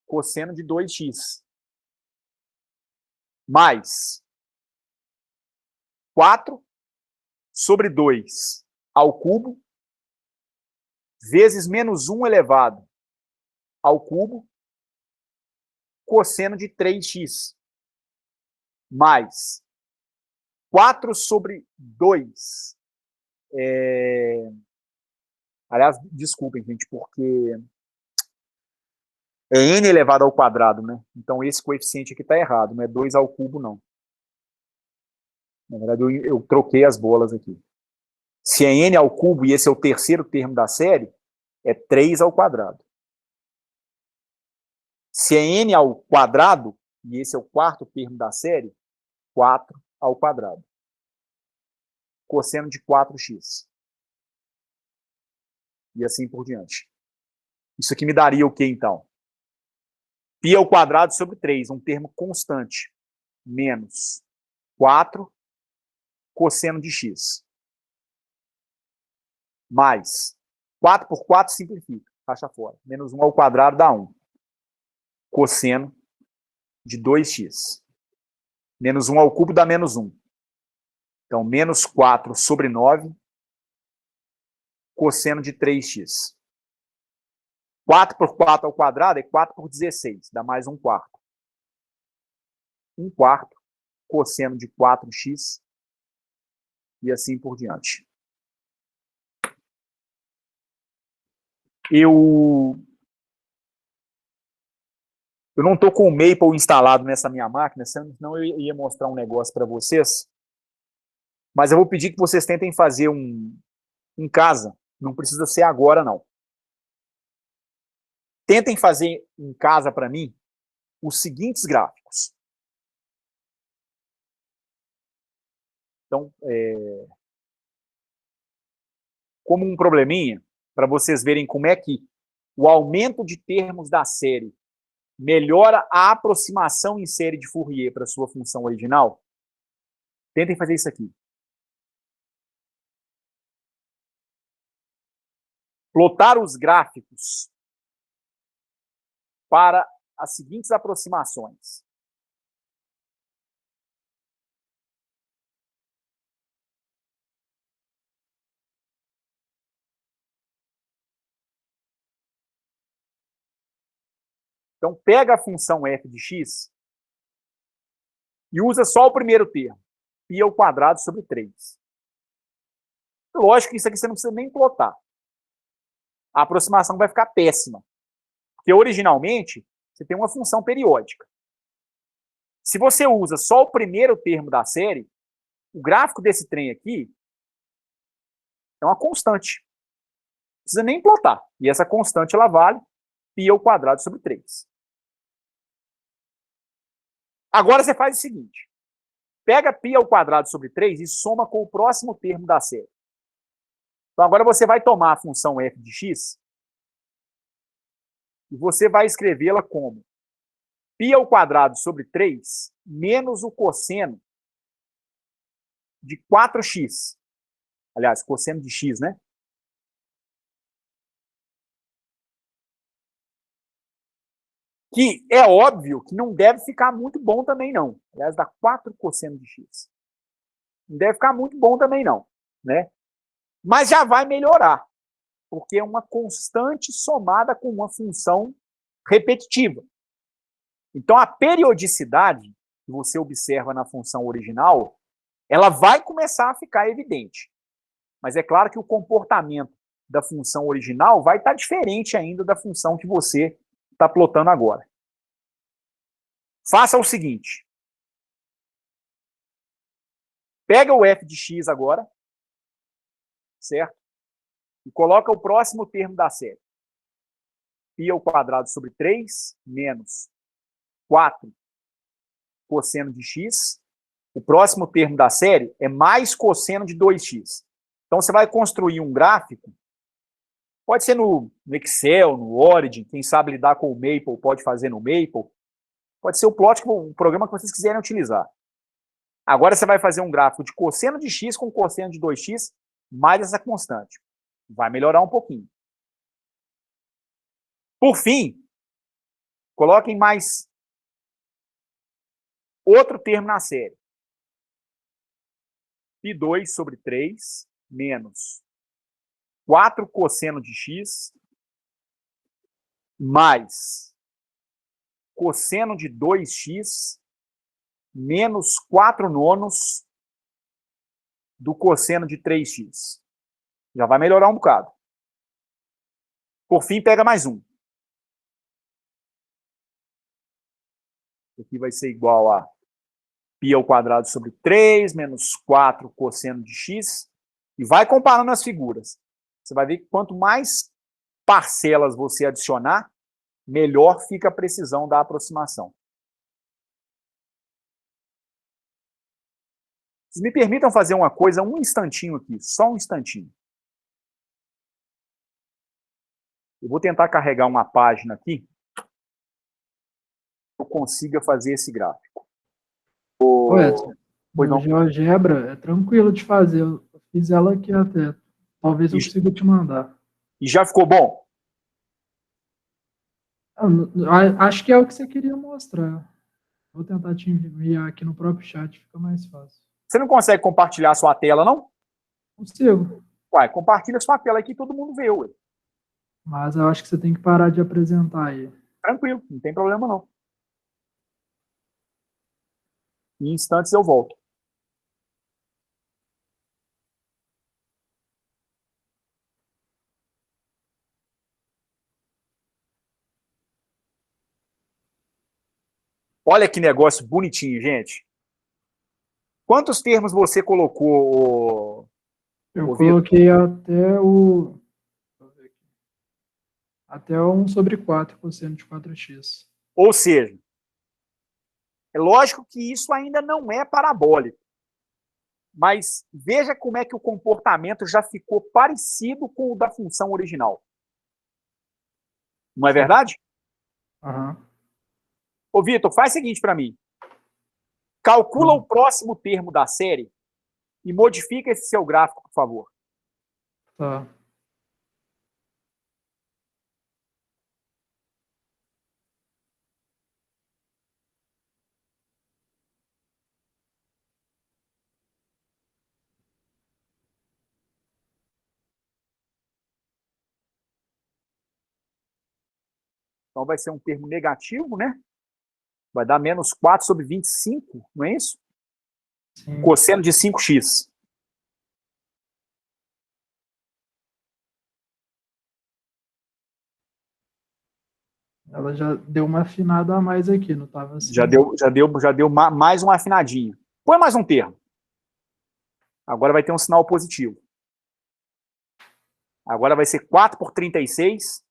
Cosseno de 2x. Mais 4 sobre 2 ao cubo, vezes menos 1 elevado ao cubo, cosseno de 3x, mais 4 sobre 2. Aliás, desculpem, gente, porque é n elevado ao quadrado, né? Então, esse coeficiente aqui está errado, não é 2 ao cubo, não. Na verdade, eu troquei as bolas aqui. Se é n ao cubo, e esse é o terceiro termo da série, é 3 ao quadrado. Se é n ao quadrado, e esse é o quarto termo da série, 4 ao quadrado. Cosseno de 4x. E assim por diante. Isso aqui me daria o quê, então? π ao quadrado sobre 3, um termo constante, menos 4 cosseno de x. Mais 4 por 4 simplifica, racha fora. Menos 1 ao quadrado dá 1. Cosseno de 2x. Menos 1 ao cubo dá menos 1. Então, menos 4 sobre 9, cosseno de 3x. 4 por 4 ao quadrado é 4 por 16, dá mais 1 quarto. 1/4 cosseno de 4x e assim por diante. Eu não estou com o Maple instalado nessa minha máquina, senão eu ia mostrar um negócio para vocês. Mas eu vou pedir que vocês tentem fazer em casa. Não precisa ser agora, não. Tentem fazer em casa para mim os seguintes gráficos. Então, como um probleminha, para vocês verem como é que o aumento de termos da série melhora a aproximação em série de Fourier para a sua função original, tentem fazer isso aqui. Plotar os gráficos para as seguintes aproximações. Então, pega a função f de x e usa só o primeiro termo, π² sobre 3. Lógico que isso aqui você não precisa nem plotar. A aproximação vai ficar péssima. Porque, originalmente, você tem uma função periódica. Se você usa só o primeiro termo da série, o gráfico desse trem aqui é uma constante. Não precisa nem plotar. E essa constante, ela vale π² sobre 3. Agora você faz o seguinte. Pega π² sobre 3 e soma com o próximo termo da série. Então, agora você vai tomar a função f de x e você vai escrevê-la como π² sobre 3 menos o cosseno de 4x. Aliás, cosseno de x, né? Que é óbvio que não deve ficar muito bom também, não. Aliás, dá 4 cosseno de x. Não deve ficar muito bom também, não. Né? Mas já vai melhorar, porque é uma constante somada com uma função repetitiva. Então, a periodicidade que você observa na função original, ela vai começar a ficar evidente. Mas é claro que o comportamento da função original vai estar diferente ainda da função que você está plotando agora. Faça o seguinte. Pega o f de x agora, certo? E coloca o próximo termo da série. π² sobre 3 menos 4 cosseno de x. O próximo termo da série é mais cosseno de 2x. Então, você vai construir um gráfico. Pode ser no Excel, no Origin. Quem sabe lidar com o Maple pode fazer no Maple. Pode ser o programa que vocês quiserem utilizar. Agora você vai fazer um gráfico de cosseno de x com cosseno de 2x mais essa constante. Vai melhorar um pouquinho. Por fim, coloquem mais outro termo na série. π² sobre 3 menos 4 cosseno de x mais cosseno de 2x menos 4 nonos do cosseno de 3x. Já vai melhorar um bocado. Por fim, pega mais um. Aqui vai ser igual a π² sobre 3 menos 4 cosseno de x. E vai comparando as figuras. Você vai ver que quanto mais parcelas você adicionar, melhor fica a precisão da aproximação. Vocês me permitam fazer uma coisa, um instantinho aqui, só um instantinho. Eu vou tentar carregar uma página aqui, que eu consiga fazer esse gráfico. Ô, Edson, a GeoGebra é tranquilo de fazer. Eu fiz ela aqui até. Talvez eu consiga te mandar. E já ficou bom? Acho que é o que você queria mostrar. Vou tentar te enviar aqui no próprio chat, fica mais fácil. Você não consegue compartilhar sua tela, não? Consigo. Uai, compartilha sua tela aqui que todo mundo vê, ué. Mas eu acho que você tem que parar de apresentar aí. Tranquilo, não tem problema não. Em instantes eu volto. Olha que negócio bonitinho, gente. Quantos termos você colocou? Eu coloquei até 1/4 cosseno de 4x. Ou seja, é lógico que isso ainda não é parabólico. Mas veja como é que o comportamento já ficou parecido com o da função original. Não é verdade? Uhum. Ô, Vitor, faz o seguinte para mim. Calcula o próximo termo da série e modifica esse seu gráfico, por favor. Tá. Então vai ser um termo negativo, né? Vai dar menos 4/25, não é isso? Sim. Cosseno de 5x. Ela já deu uma afinada a mais aqui, não estava assim. Já deu mais uma afinadinha. Põe mais um termo. Agora vai ter um sinal positivo. Agora vai ser 4/36.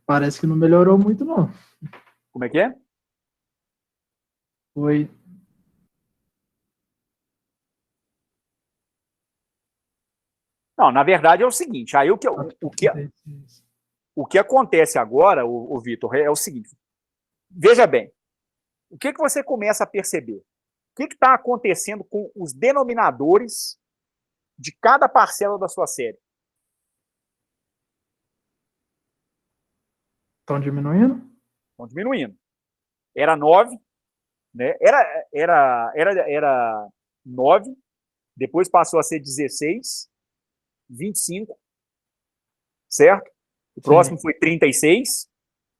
Parece que não melhorou muito, não. Como é que é? Foi. Não, na verdade é o seguinte. Aí o que acontece agora, o Vitor, é o seguinte. Veja bem. O que você começa a perceber? O que está acontecendo com os denominadores de cada parcela da sua série? Estão diminuindo? Estão diminuindo. Era 9, né? Era 9, depois passou a ser 16, 25, certo? O próximo foi 36.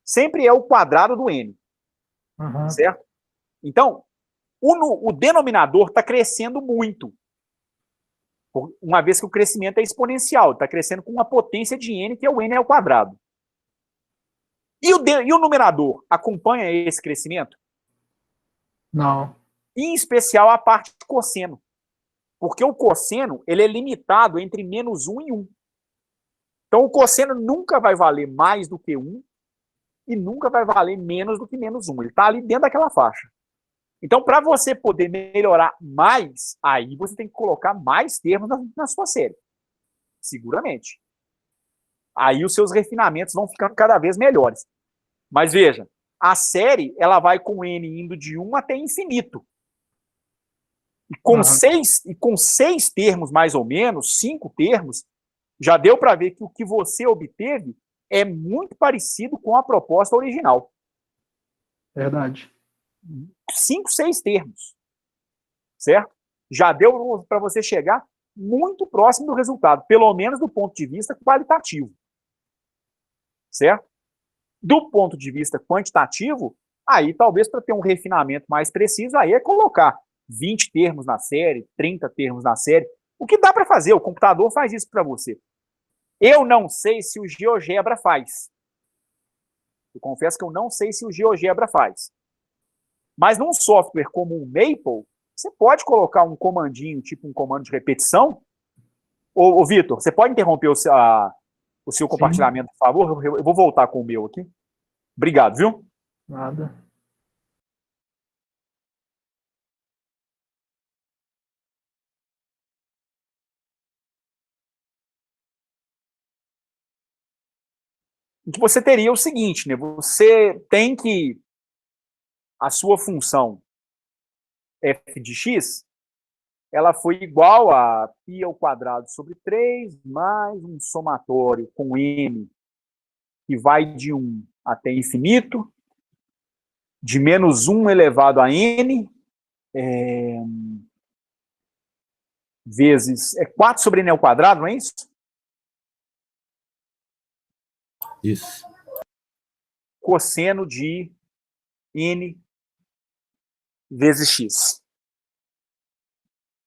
Sempre é o quadrado do n, certo? Então, o denominador está crescendo muito, uma vez que o crescimento é exponencial, está crescendo com uma potência de n, que é o n ao quadrado. E o numerador acompanha esse crescimento? Não. Em especial a parte de cosseno. Porque o cosseno ele é limitado entre -1 e 1. Então o cosseno nunca vai valer mais do que 1 e nunca vai valer menos do que -1. Ele está ali dentro daquela faixa. Então, para você poder melhorar mais, aí você tem que colocar mais termos na sua série. Seguramente. Aí os seus refinamentos vão ficando cada vez melhores. Mas veja, a série ela vai com n indo de 1 até infinito. E com 6 termos, mais ou menos, 5 termos, já deu para ver que o que você obteve é muito parecido com a proposta original. Verdade. 5, 6 termos. Certo? Já deu para você chegar muito próximo do resultado, pelo menos do ponto de vista qualitativo. Certo? Do ponto de vista quantitativo, aí talvez para ter um refinamento mais preciso, aí é colocar 20 termos na série, 30 termos na série. O que dá para fazer? O computador faz isso para você. Eu não sei se o GeoGebra faz. Eu confesso que eu não sei se o GeoGebra faz. Mas num software como o Maple, você pode colocar um comandinho, tipo um comando de repetição. Ô Vitor, você pode interromper o seu compartilhamento, por favor? Eu vou voltar com o meu aqui. Obrigado, viu? Nada. Que você teria o seguinte, né? Você tem que a sua função f de x, ela foi igual a π² sobre 3 mais um somatório com n que vai de 1 até infinito, de menos 1 elevado a n vezes 4 sobre n ao quadrado, não é isso? Isso. Cosseno de n vezes x.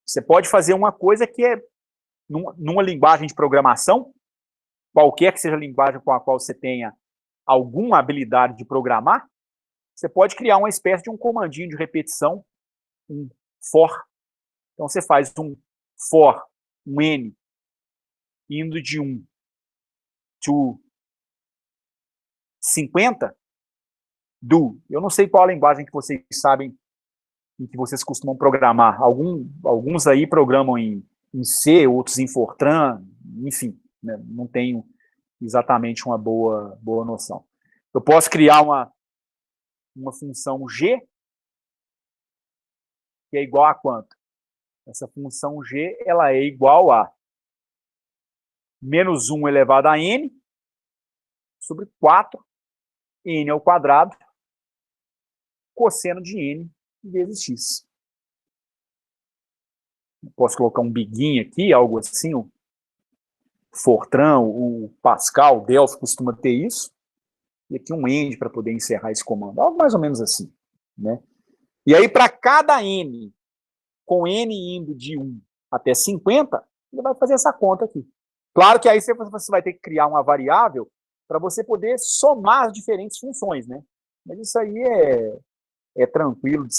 Você pode fazer uma coisa que é, numa linguagem de programação, qualquer que seja a linguagem com a qual você tenha alguma habilidade de programar, você pode criar uma espécie de um comandinho de repetição, um for. Então, você faz um for, um n, indo de 1 to 50, do. Eu não sei qual a linguagem que vocês sabem, em que vocês costumam programar. Alguns aí programam em C, outros em Fortran, enfim, né? Não tenho exatamente uma boa noção. Eu posso criar uma função g, que é igual a quanto? Essa função g, ela é igual a menos 1 elevado a n sobre 4 n ao quadrado cosseno de n vezes x. Posso colocar um biguinho aqui, algo assim, o Fortran, o Pascal, o Delphi costuma ter isso, e aqui um end para poder encerrar esse comando, algo mais ou menos assim, né? E aí, para cada n, com n indo de 1 até 50, ele vai fazer essa conta aqui. Claro que aí você vai ter que criar uma variável para você poder somar as diferentes funções, né? Mas isso aí é tranquilo de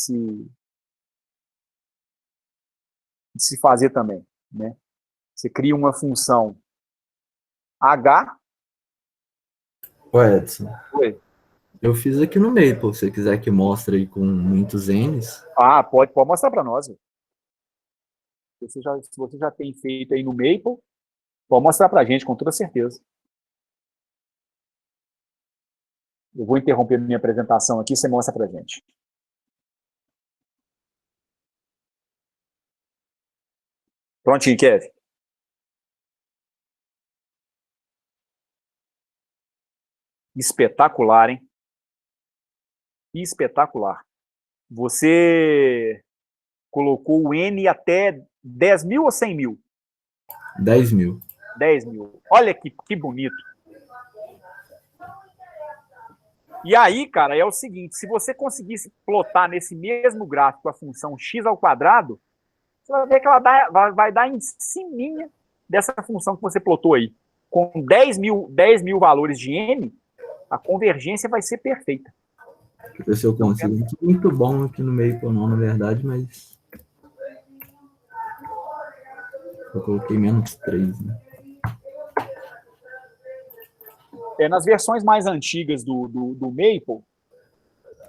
se fazer também, né? Você cria uma função h. Oi, Edson. Oi. Eu fiz aqui no meio, se você quiser que mostre aí com muitos n's. Ah, pode mostrar para nós. Se você já tem feito aí no Maple, pode mostrar para a gente, com toda certeza. Eu vou interromper minha apresentação aqui, você mostra para a gente. Prontinho, Kevin. Espetacular, hein? Espetacular. Você colocou o N até 10 mil ou 100 mil? 10 mil. 10 mil. Olha que bonito. E aí, cara, é o seguinte, se você conseguisse plotar nesse mesmo gráfico a função x ao quadrado, você vai ver que ela vai dar em cima dessa função que você plotou aí. Com 10 mil valores de n, a convergência vai ser perfeita. Deixa eu ver se eu consigo. Muito bom aqui no meio, não, na verdade, mas eu coloquei menos 3, né? Nas versões mais antigas do Maple,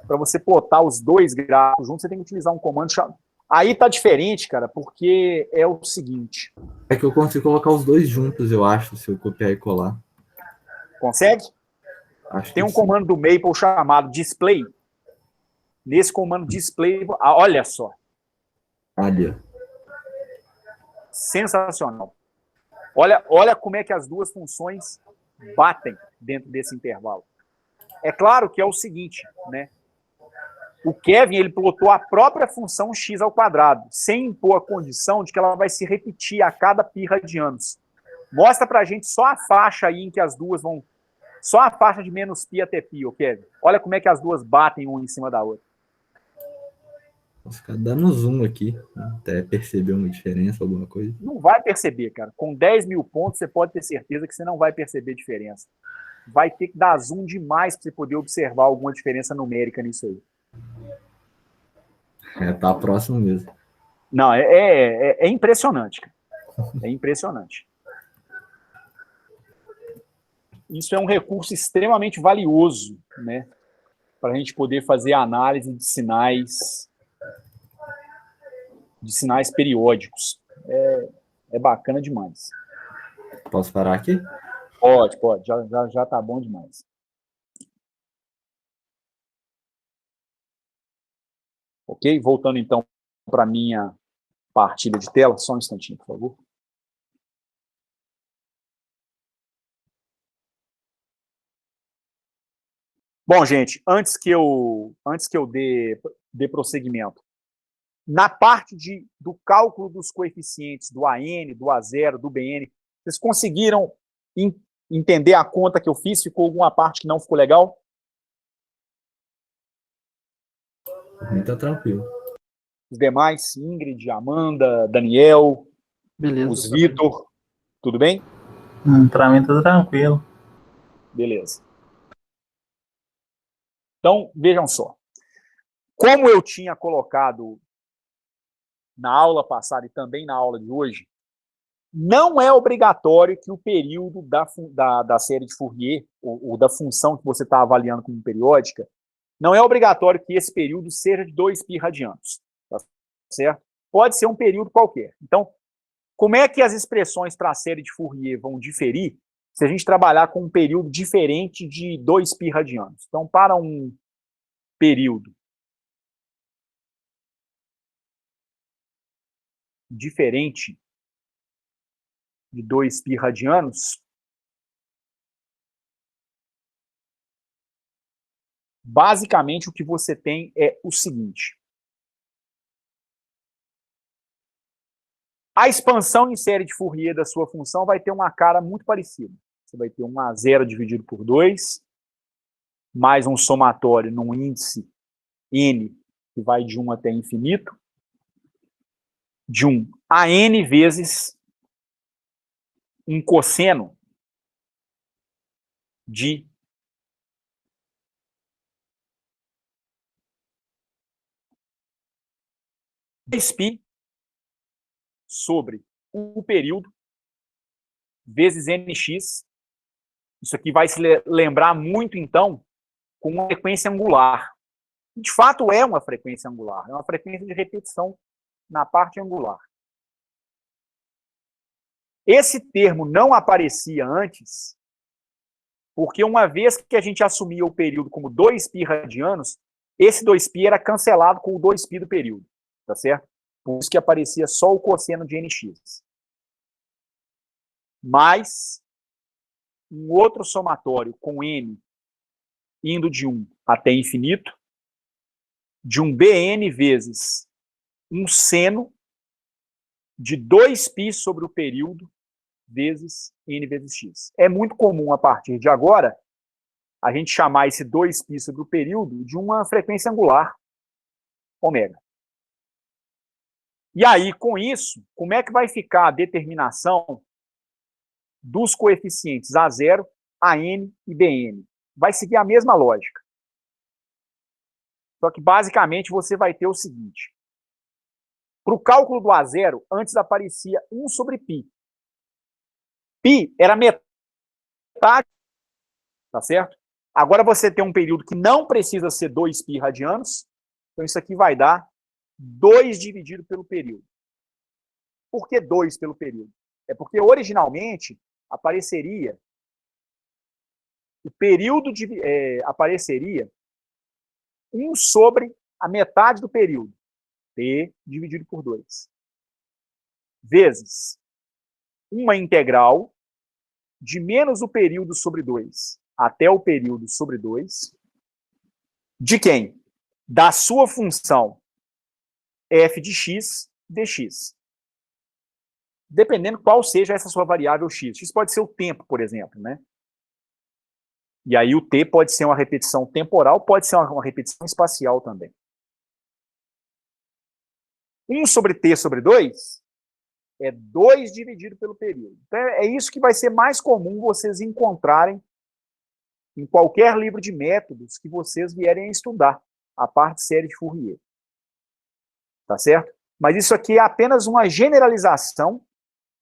para você plotar os dois gráficos juntos, você tem que utilizar um comando chamado... Aí tá diferente, cara, porque é o seguinte... É que eu consigo colocar os dois juntos, eu acho, se eu copiar e colar. Consegue? Acho tem um sim. comando do Maple chamado display. Nesse comando display, olha só. Olha. Sensacional. Olha como é que as duas funções batem dentro desse intervalo. É claro que é o seguinte, né? O Kevin, ele plotou a própria função x ao quadrado, sem impor a condição de que ela vai se repetir a cada pirra de anos. Mostra pra gente só a faixa aí em que as duas vão... Só a faixa de menos π até π, Kevin. Olha como é que as duas batem uma em cima da outra. Vou ficar dando zoom aqui, até perceber uma diferença, alguma coisa. Não vai perceber, cara. Com 10 mil pontos, você pode ter certeza que você não vai perceber diferença. Vai ter que dar zoom demais para você poder observar alguma diferença numérica nisso aí. Tá próximo mesmo. Não, é impressionante, cara. É impressionante. Isso é um recurso extremamente valioso, né? Para a gente poder fazer análise de sinais periódicos. É bacana demais. Posso parar aqui? Pode. Já tá bom demais. Ok? Voltando, então, para a minha partilha de tela. Só um instantinho, por favor. Bom, gente, antes que eu dê prosseguimento, na parte do cálculo dos coeficientes do AN, do A0, do BN, vocês conseguiram entender a conta que eu fiz? Ficou alguma parte que não ficou legal? Muito tranquilo. Os demais, Ingrid, Amanda, Daniel, Beleza. os Vitor, tudo bem? Para mim tá tranquilo. Beleza. Então, vejam só. Como eu tinha colocado na aula passada e também na aula de hoje, não é obrigatório que o período da série de Fourier, ou da função que você está avaliando como periódica, não é obrigatório que esse período seja de 2π radianos. Tá certo? Pode ser um período qualquer. Então, como é que as expressões para a série de Fourier vão diferir se a gente trabalhar com um período diferente de 2π radianos? Então, para um período diferente de 2π radianos, basicamente o que você tem é o seguinte. A expansão em série de Fourier da sua função vai ter uma cara muito parecida. Você vai ter um A0 dividido por 2, mais um somatório num índice n, que vai de 1 até infinito, de 1 a n vezes um cosseno de π sobre o período vezes nx. Isso aqui vai se lembrar muito, então, com uma frequência angular. De fato, é uma frequência angular. É uma frequência de repetição na parte angular. Esse termo não aparecia antes, porque uma vez que a gente assumia o período como 2π radianos, esse 2π era cancelado com o 2π do período, tá certo? Por isso que aparecia só o cosseno de nx. Mas um outro somatório com n indo de 1 até infinito, de um bn vezes um seno de 2π sobre o período vezes n vezes x. É muito comum, a partir de agora, a gente chamar esse 2π sobre o período de uma frequência angular, ômega. E aí, com isso, como é que vai ficar a determinação dos coeficientes A0, AN e BN? Vai seguir a mesma lógica. Só que, basicamente, você vai ter o seguinte. Para o cálculo do A0, antes aparecia 1 sobre π. Π era metade, tá certo? Agora você tem um período que não precisa ser 2π radianos, então isso aqui vai dar 2 dividido pelo período. Por que 2 pelo período? É porque originalmente apareceria o período apareceria 1 sobre a metade do período, T dividido por 2, vezes uma integral de menos o período sobre 2 até o período sobre 2, de quem? Da sua função f de x dx. Dependendo qual seja essa sua variável x. X pode ser o tempo, por exemplo, né? E aí o t pode ser uma repetição temporal, pode ser uma repetição espacial também. 1 sobre t sobre 2 é 2 dividido pelo período. Então é isso que vai ser mais comum vocês encontrarem em qualquer livro de métodos que vocês vierem a estudar, a parte série de Fourier. Tá certo? Mas isso aqui é apenas uma generalização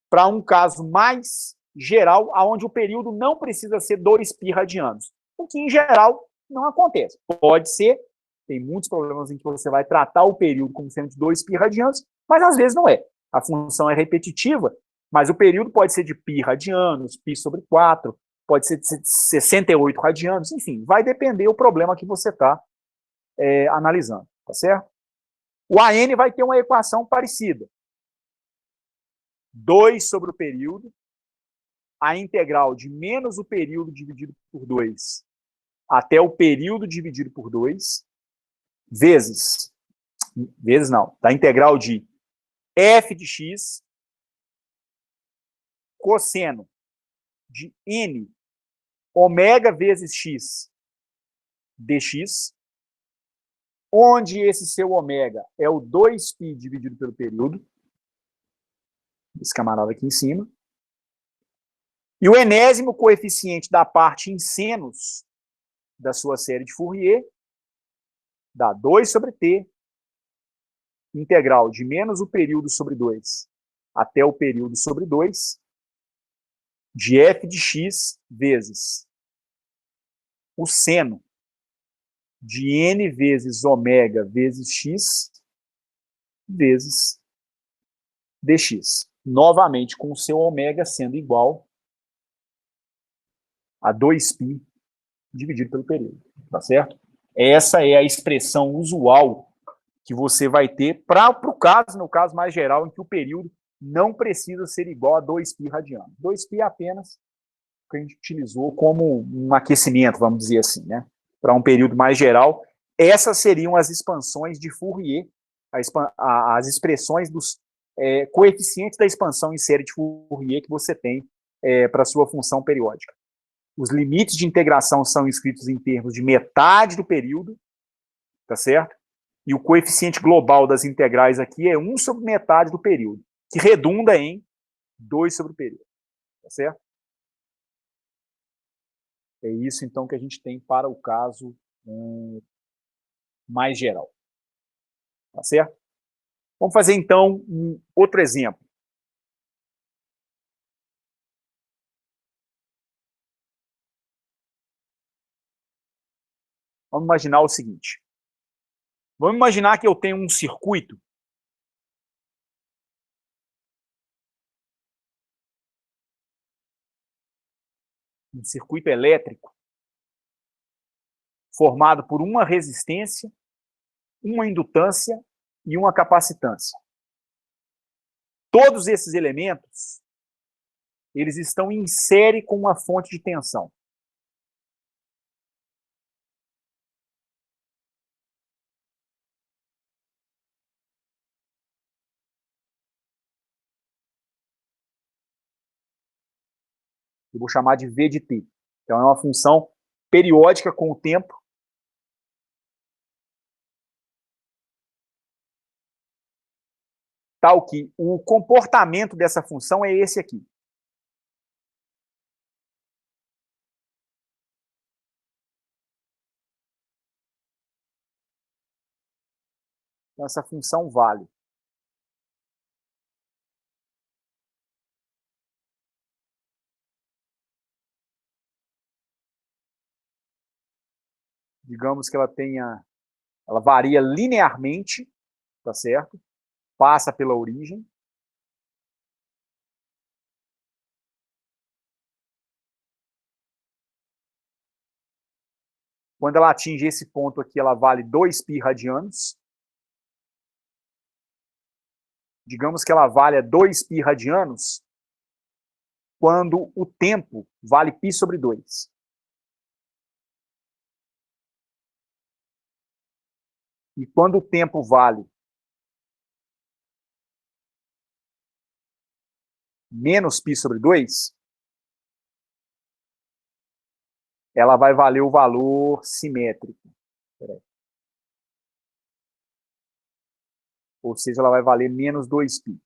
para um caso mais geral, onde o período não precisa ser 2π radianos. O que, em geral, não acontece. Pode ser, tem muitos problemas em que você vai tratar o período como sendo de 2π radianos, mas às vezes não é. A função é repetitiva, mas o período pode ser de π radianos, π sobre 4, pode ser de 68 radianos, enfim, vai depender do problema que você está analisando, tá certo? O AN vai ter uma equação parecida. 2 sobre o período, a integral de menos o período dividido por 2 até o período dividido por 2, vezes não, da integral de f de x cosseno de n ômega vezes x dx, onde esse seu ômega é o 2π dividido pelo período, esse camarada aqui em cima, e o enésimo coeficiente da parte em senos da sua série de Fourier dá 2 sobre t, integral de menos o período sobre 2 até o período sobre 2, de f de x vezes o seno de n vezes ômega vezes x vezes dx. Novamente, com o seu ômega sendo igual a 2π dividido pelo período. Tá certo? Essa é a expressão usual que você vai ter para o caso, no caso mais geral, em que o período não precisa ser igual a 2π radiano. 2π é apenas o que a gente utilizou como um aquecimento, vamos dizer assim, né? Para um período mais geral. Essas seriam as expansões de Fourier, as expressões dos coeficientes da expansão em série de Fourier que você tem para a sua função periódica. Os limites de integração são escritos em termos de metade do período, tá certo? E o coeficiente global das integrais aqui é 1 sobre metade do período, que redunda em 2 sobre o período, tá certo? É isso, então, que a gente tem para o caso mais geral. Tá certo? Vamos fazer, então, um outro exemplo. Vamos imaginar o seguinte. Vamos imaginar que eu tenho um circuito elétrico formado por uma resistência, uma indutância e uma capacitância. Todos esses elementos, eles estão em série com uma fonte de tensão. Eu vou chamar de V de t. Então, é uma função periódica com o tempo. Tal que o comportamento dessa função é esse aqui. Então, essa função vale. Digamos que ela varia linearmente, tá certo? Passa pela origem. Quando ela atinge esse ponto aqui, ela vale 2π radianos. Digamos que ela valha 2π radianos quando o tempo vale π sobre 2. E quando o tempo vale menos π sobre 2, ela vai valer o valor simétrico. Ou seja, ela vai valer menos 2π.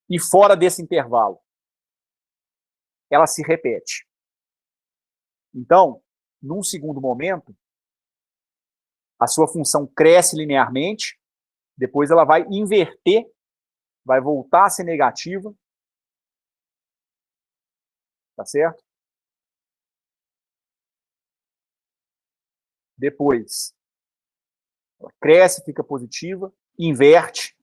E fora desse intervalo, ela se repete. Então, num segundo momento, a sua função cresce linearmente, depois ela vai inverter, vai voltar a ser negativa, tá certo? Depois, ela cresce, fica positiva, inverte.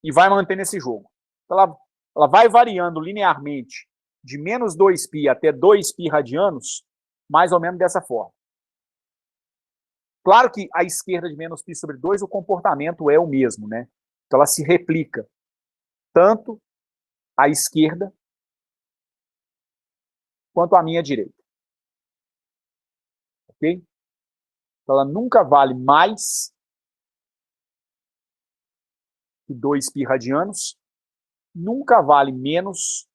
E vai mantendo esse jogo. Ela vai variando linearmente de menos 2π até 2π radianos, mais ou menos dessa forma. Claro que a esquerda de menos π sobre 2, o comportamento é o mesmo, né? Então ela se replica tanto à esquerda quanto à minha direita. Ok? Então ela nunca vale mais que 2π radianos, nunca vale menos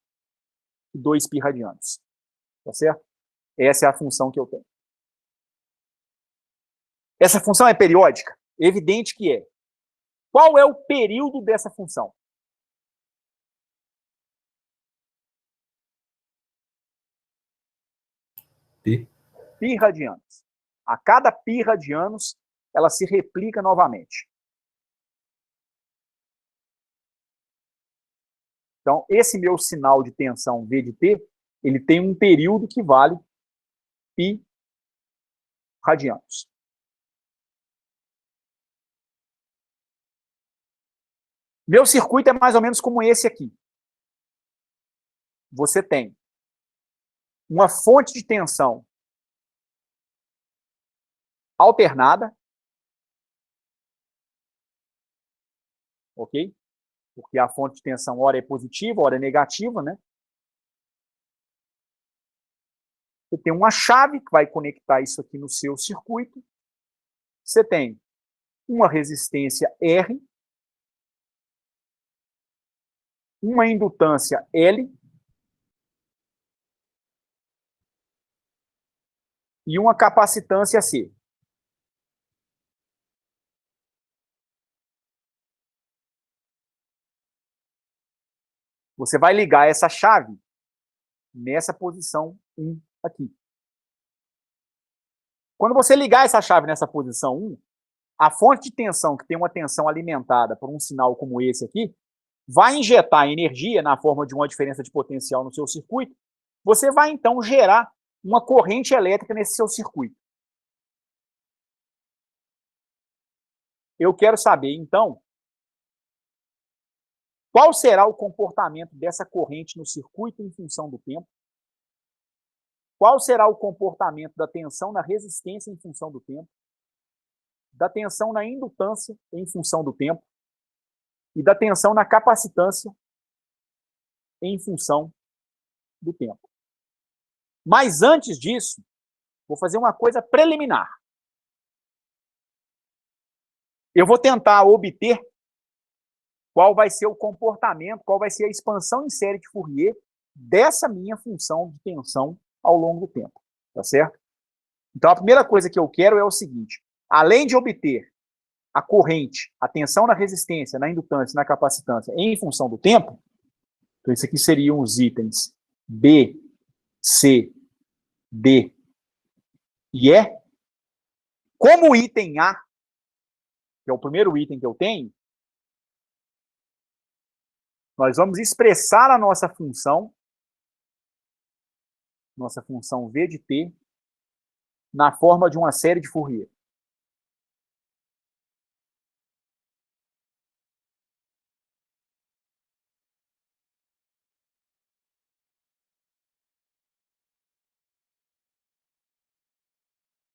que 2π radianos. Tá certo? Essa é a função que eu tenho. Essa função é periódica? Evidente que é. Qual é o período dessa função? Π radianos. A cada π radianos, ela se replica novamente. Então, esse meu sinal de tensão V de T, ele tem um período que vale π radianos. Meu circuito é mais ou menos como esse aqui. Você tem uma fonte de tensão alternada, ok? Porque a fonte de tensão ora é positiva, ora é negativa, né? Você tem uma chave que vai conectar isso aqui no seu circuito. Você tem uma resistência R, uma indutância L e uma capacitância C. Você vai ligar essa chave nessa posição 1 aqui. Quando você ligar essa chave nessa posição 1, a fonte de tensão, que tem uma tensão alimentada por um sinal como esse aqui, vai injetar energia na forma de uma diferença de potencial no seu circuito. Você vai, então, gerar uma corrente elétrica nesse seu circuito. Eu quero saber, então, qual será o comportamento dessa corrente no circuito em função do tempo? Qual será o comportamento da tensão na resistência em função do tempo? Da tensão na indutância em função do tempo? E da tensão na capacitância em função do tempo. Mas antes disso, vou fazer uma coisa preliminar. Eu vou tentar obter qual vai ser o comportamento, qual vai ser a expansão em série de Fourier dessa minha função de tensão ao longo do tempo, tá certo? Então, a primeira coisa que eu quero é o seguinte: além de obter a corrente, a tensão na resistência, na indutância e na capacitância em função do tempo, então isso aqui seriam os itens B, C, D e E. Como o item A, que é o primeiro item que eu tenho, nós vamos expressar a nossa função V de T, na forma de uma série de Fourier.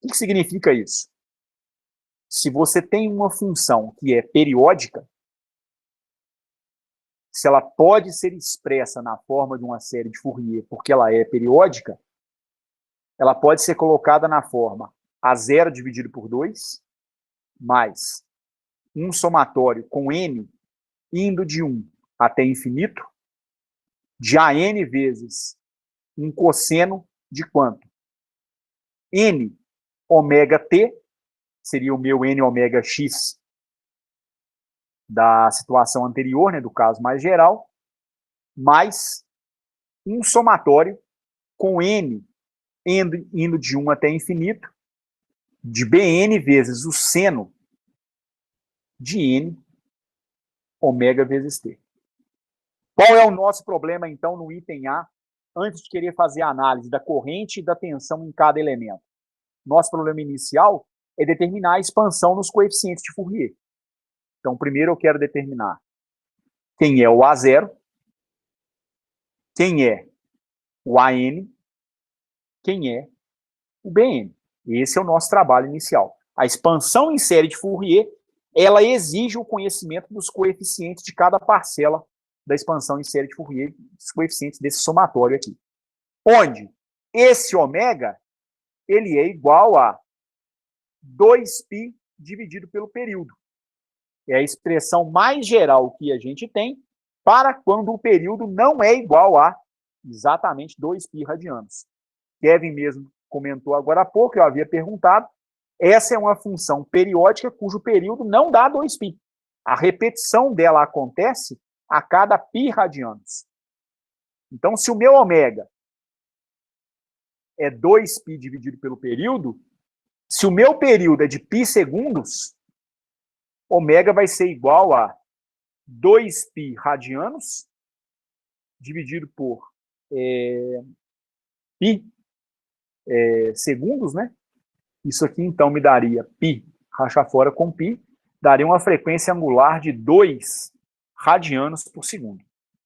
O que significa isso? Se você tem uma função que é periódica, se ela pode ser expressa na forma de uma série de Fourier porque ela é periódica, ela pode ser colocada na forma A0 dividido por 2, mais um somatório com N indo de 1 até infinito, de AN vezes um cosseno de quanto? N ômega T, seria o meu N ômega X da situação anterior, né, do caso mais geral, mais um somatório com N indo de 1 até infinito, de Bn vezes o seno de N ômega vezes T. Qual é o nosso problema, então, no item A, antes de querer fazer a análise da corrente e da tensão em cada elemento? Nosso problema inicial é determinar a expansão nos coeficientes de Fourier. Então, primeiro eu quero determinar quem é o A0, quem é o AN, quem é o BN. Esse é o nosso trabalho inicial. A expansão em série de Fourier, ela exige o conhecimento dos coeficientes de cada parcela da expansão em série de Fourier, os coeficientes desse somatório aqui. Onde esse ômega, ele é igual a 2π dividido pelo período. É a expressão mais geral que a gente tem para quando o período não é igual a exatamente 2π radianos. Kevin mesmo comentou agora há pouco, eu havia perguntado, essa é uma função periódica cujo período não dá 2π. A repetição dela acontece a cada π radianos. Então, se o meu ômega é 2π dividido pelo período, se o meu período é de π segundos, ômega vai ser igual a 2π radianos dividido por π segundos, né? Isso aqui, então, me daria π, racha fora com π, daria uma frequência angular de 2 radianos por segundo.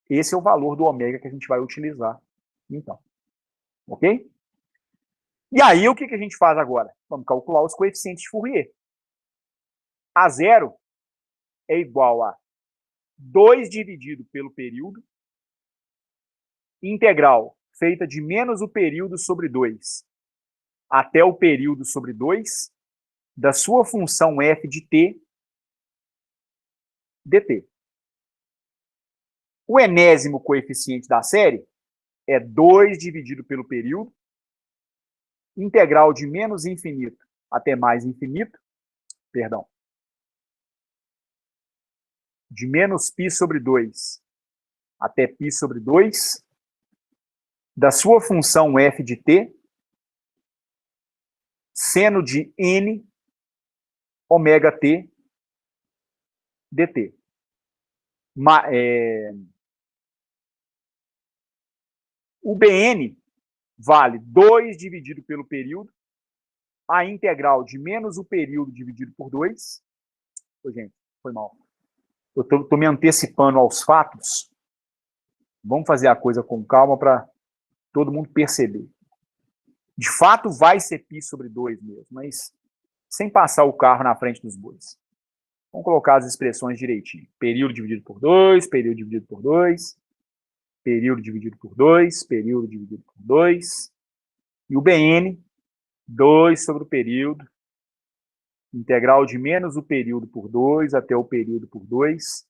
Esse é o valor do ômega que a gente vai utilizar, então. Ok? E aí, o que a gente faz agora? Vamos calcular os coeficientes de Fourier. A0 é igual a 2 dividido pelo período, integral feita de menos o período sobre 2 até o período sobre 2, da sua função f de t, dt. O enésimo coeficiente da série é 2 dividido pelo período, integral de menos infinito até mais infinito, perdão, de menos π sobre 2 até π sobre 2, da sua função f de t, seno de n ômega t dt. O Bn vale 2 dividido pelo período, a integral de menos o período dividido por 2. Gente, foi mal. Eu estou me antecipando aos fatos. Vamos fazer a coisa com calma para todo mundo perceber. De fato, vai ser π sobre 2 mesmo, mas sem passar o carro na frente dos bois. Vamos colocar as expressões direitinho. Período dividido por 2, período dividido por 2, período dividido por 2, período dividido por 2. E o Bn, 2 sobre o período, integral de menos o período por 2 até o período por 2,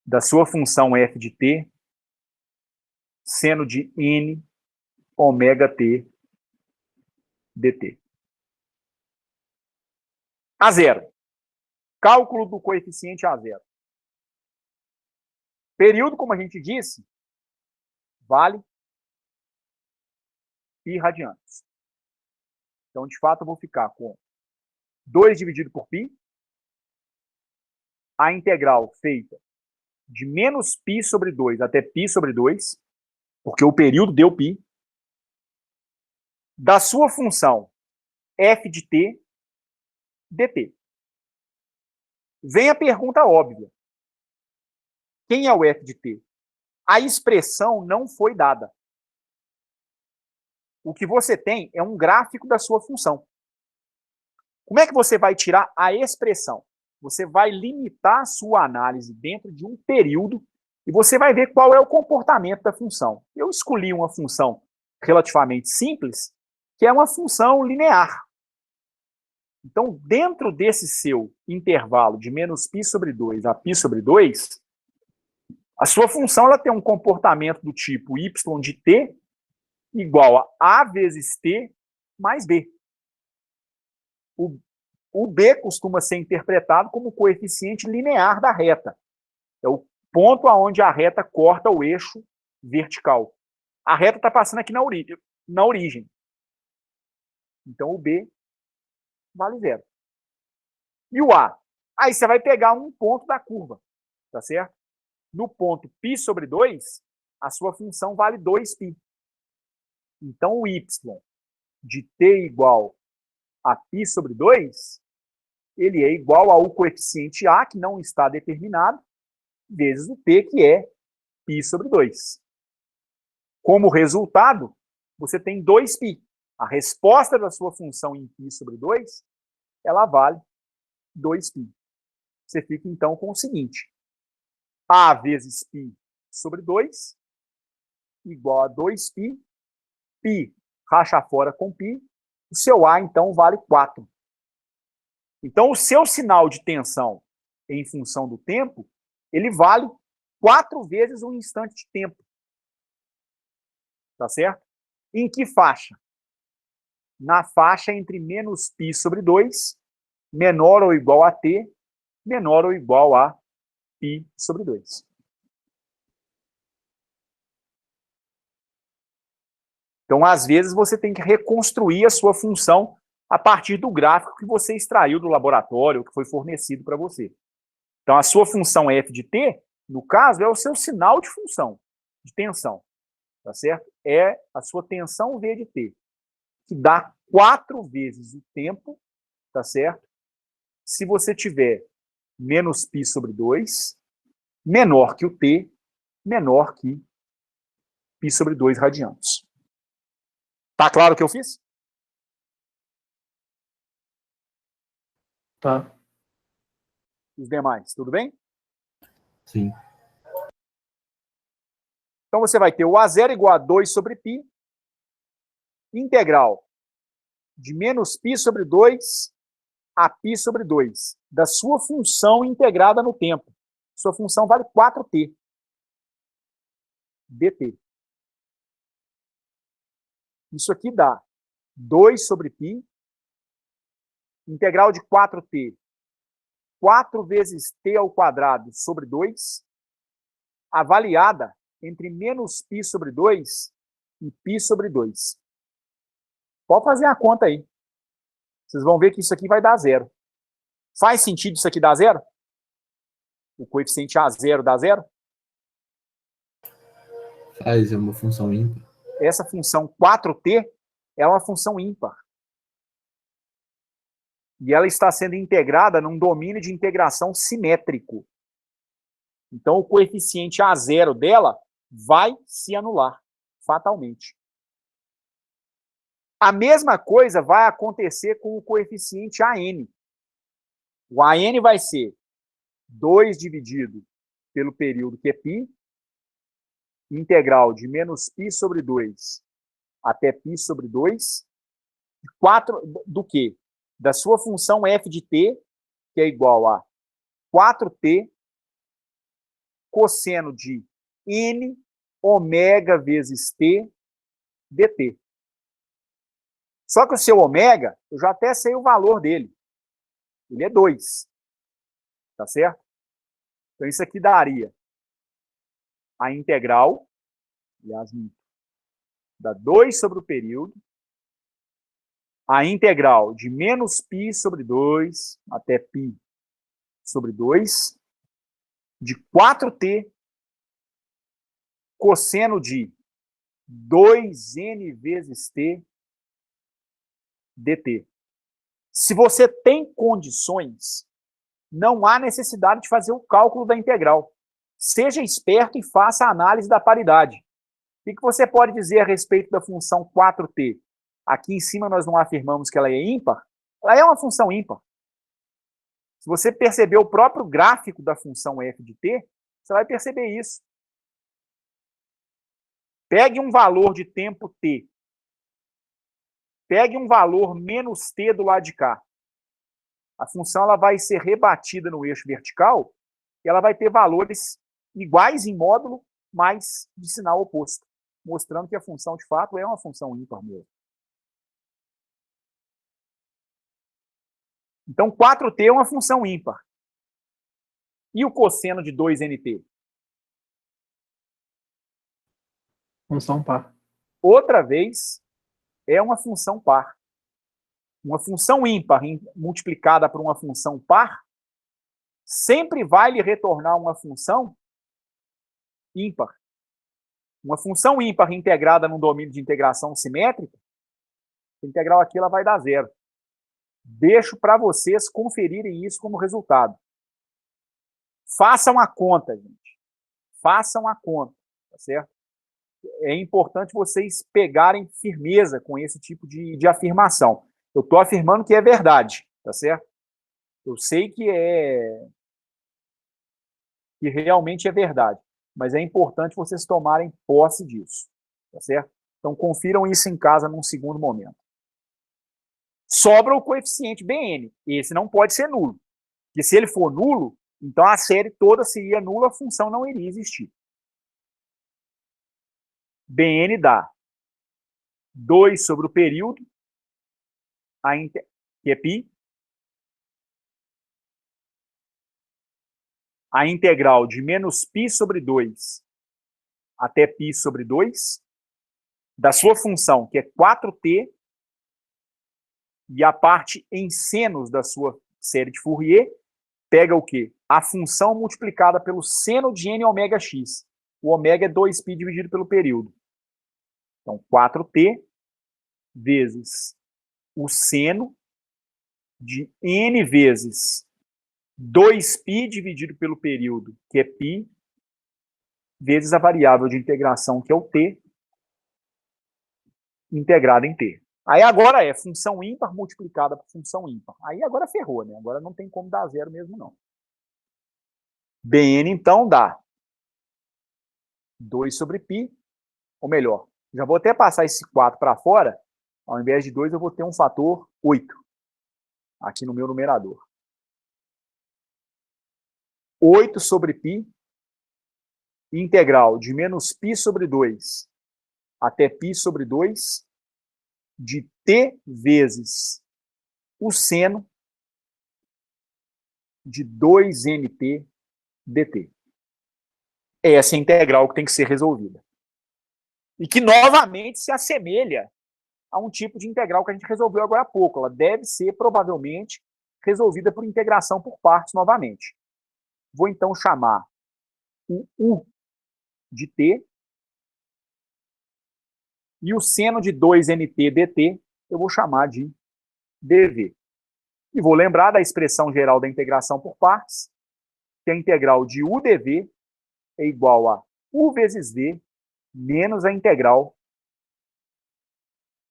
da sua função f de t, seno de n ômega t dt. A0. Cálculo do coeficiente A0. Período, como a gente disse, vale π radianos. Então, de fato, eu vou ficar com 2 dividido por π, a integral feita de menos π sobre 2 até π sobre 2, porque o período deu π, da sua função f de t dt. Vem a pergunta óbvia. Quem é o f de t? A expressão não foi dada. O que você tem é um gráfico da sua função. Como é que você vai tirar a expressão? Você vai limitar a sua análise dentro de um período e você vai ver qual é o comportamento da função. Eu escolhi uma função relativamente simples, que é uma função linear. Então, dentro desse seu intervalo de menos π sobre 2 a π sobre 2, a sua função ela tem um comportamento do tipo y de t igual a vezes t mais b. O b costuma ser interpretado como o coeficiente linear da reta. É o ponto aonde a reta corta o eixo vertical. A reta está passando aqui na origem. Então, o b vale 0. E o a? Aí você vai pegar um ponto da curva, tá certo? No ponto π sobre 2, a sua função vale 2π. Então, o y de t igual a π sobre 2, ele é igual ao coeficiente a, que não está determinado, vezes o t, que é π sobre 2. Como resultado, você tem 2π. A resposta da sua função em π sobre 2, ela vale 2π. Você fica, então, com o seguinte. A vezes π sobre 2 igual a 2π. Π racha fora com π. O seu A, então, vale 4. Então, o seu sinal de tensão em função do tempo, ele vale 4 vezes um instante de tempo. Tá certo? Em que faixa? Na faixa entre menos π sobre 2, menor ou igual a t, menor ou igual a π sobre 2. Então, às vezes, você tem que reconstruir a sua função a partir do gráfico que você extraiu do laboratório, que foi fornecido para você. Então, a sua função f de t, no caso, é o seu sinal de função, de tensão. Tá certo? É a sua tensão V de t, que dá 4 vezes o tempo, tá certo? Se você tiver menos π sobre 2, menor que o t, menor que π sobre 2 radianos. Tá claro o que eu fiz? Tá. Os demais, tudo bem? Sim. Então você vai ter o A0 igual a 2 sobre π, integral de menos π sobre 2 a π sobre 2, da sua função integrada no tempo. Sua função vale 4t. dt. Isso aqui dá 2 sobre π, integral de 4t, 4 vezes t ao quadrado sobre 2, avaliada entre menos π sobre 2 e π sobre 2. Pode fazer a conta aí. Vocês vão ver que isso aqui vai dar 0. Faz sentido isso aqui dar 0? O coeficiente A0 dá 0? Faz, é uma função ímpar. Essa função 4t é uma função ímpar. E ela está sendo integrada num domínio de integração simétrico. Então, o coeficiente A0 dela vai se anular, fatalmente. A mesma coisa vai acontecer com o coeficiente AN. O AN vai ser 2 dividido pelo período que é π, integral de menos π sobre 2 até π sobre 2, 4 do quê? Da sua função f de t, que é igual a 4t cosseno de n ômega vezes t dt. Só que o seu ômega, eu já até sei o valor dele. Ele é 2. Tá certo? Então, isso aqui daria a integral, aliás, dá 2 sobre o período, a integral de menos π sobre 2 até π sobre 2, de 4t cosseno de 2n vezes t dt. Se você tem condições, não há necessidade de fazer o cálculo da integral. Seja esperto e faça a análise da paridade. O que você pode dizer a respeito da função 4t? Aqui em cima nós não afirmamos que ela é ímpar. Ela é uma função ímpar. Se você perceber o próprio gráfico da função f de t, você vai perceber isso. Pegue um valor de tempo t. Pegue um valor menos t do lado de cá. A função ela vai ser rebatida no eixo vertical e ela vai ter valores iguais em módulo, mas de sinal oposto, mostrando que a função, de fato, é uma função ímpar mesmo. Então, 4t é uma função ímpar. E o cosseno de 2nt? Função par. Outra vez, é uma função par. Uma função ímpar multiplicada por uma função par sempre vai lhe retornar uma função ímpar. Uma função ímpar integrada num domínio de integração simétrica, a integral aqui ela vai dar 0. Deixo para vocês conferirem isso como resultado. Façam a conta, gente. Façam a conta, tá certo? é importante vocês pegarem firmeza com esse tipo de afirmação. Eu estou afirmando que é verdade, tá certo? Eu sei que realmente é verdade, mas é importante vocês tomarem posse disso, tá certo? Então, confiram isso em casa num segundo momento. Sobra o coeficiente BN. Esse não pode ser nulo. Porque se ele for nulo, então a série toda seria nula, a função não iria existir. BN dá 2 sobre o período, que é π, a integral de menos π sobre 2 até π sobre 2, da sua função, que é 4t, e a parte em senos da sua série de Fourier, pega o quê? A função multiplicada pelo seno de n ômega x. O ômega é 2π dividido pelo período. Então, 4t vezes o seno de n vezes 2π dividido pelo período, que é π, vezes a variável de integração, que é o t, integrada em t. Aí agora é função ímpar multiplicada por função ímpar. Aí agora ferrou, né? Agora não tem como dar zero mesmo, não. Bn, então, dá 2 sobre π, ou melhor, já vou até passar esse 4 para fora, ao invés de 2 eu vou ter um fator 8, aqui no meu numerador. 8 sobre π, integral de menos π sobre 2 até π sobre 2, de t vezes o seno de 2nt dt. Essa é a integral que tem que ser resolvida. E que, novamente, se assemelha a um tipo de integral que a gente resolveu agora há pouco. Ela deve ser, provavelmente, resolvida por integração por partes novamente. Vou, então, chamar o u de t e o seno de 2nt dt eu vou chamar de dv. E vou lembrar da expressão geral da integração por partes, que a integral de u dv é igual a u vezes v menos a integral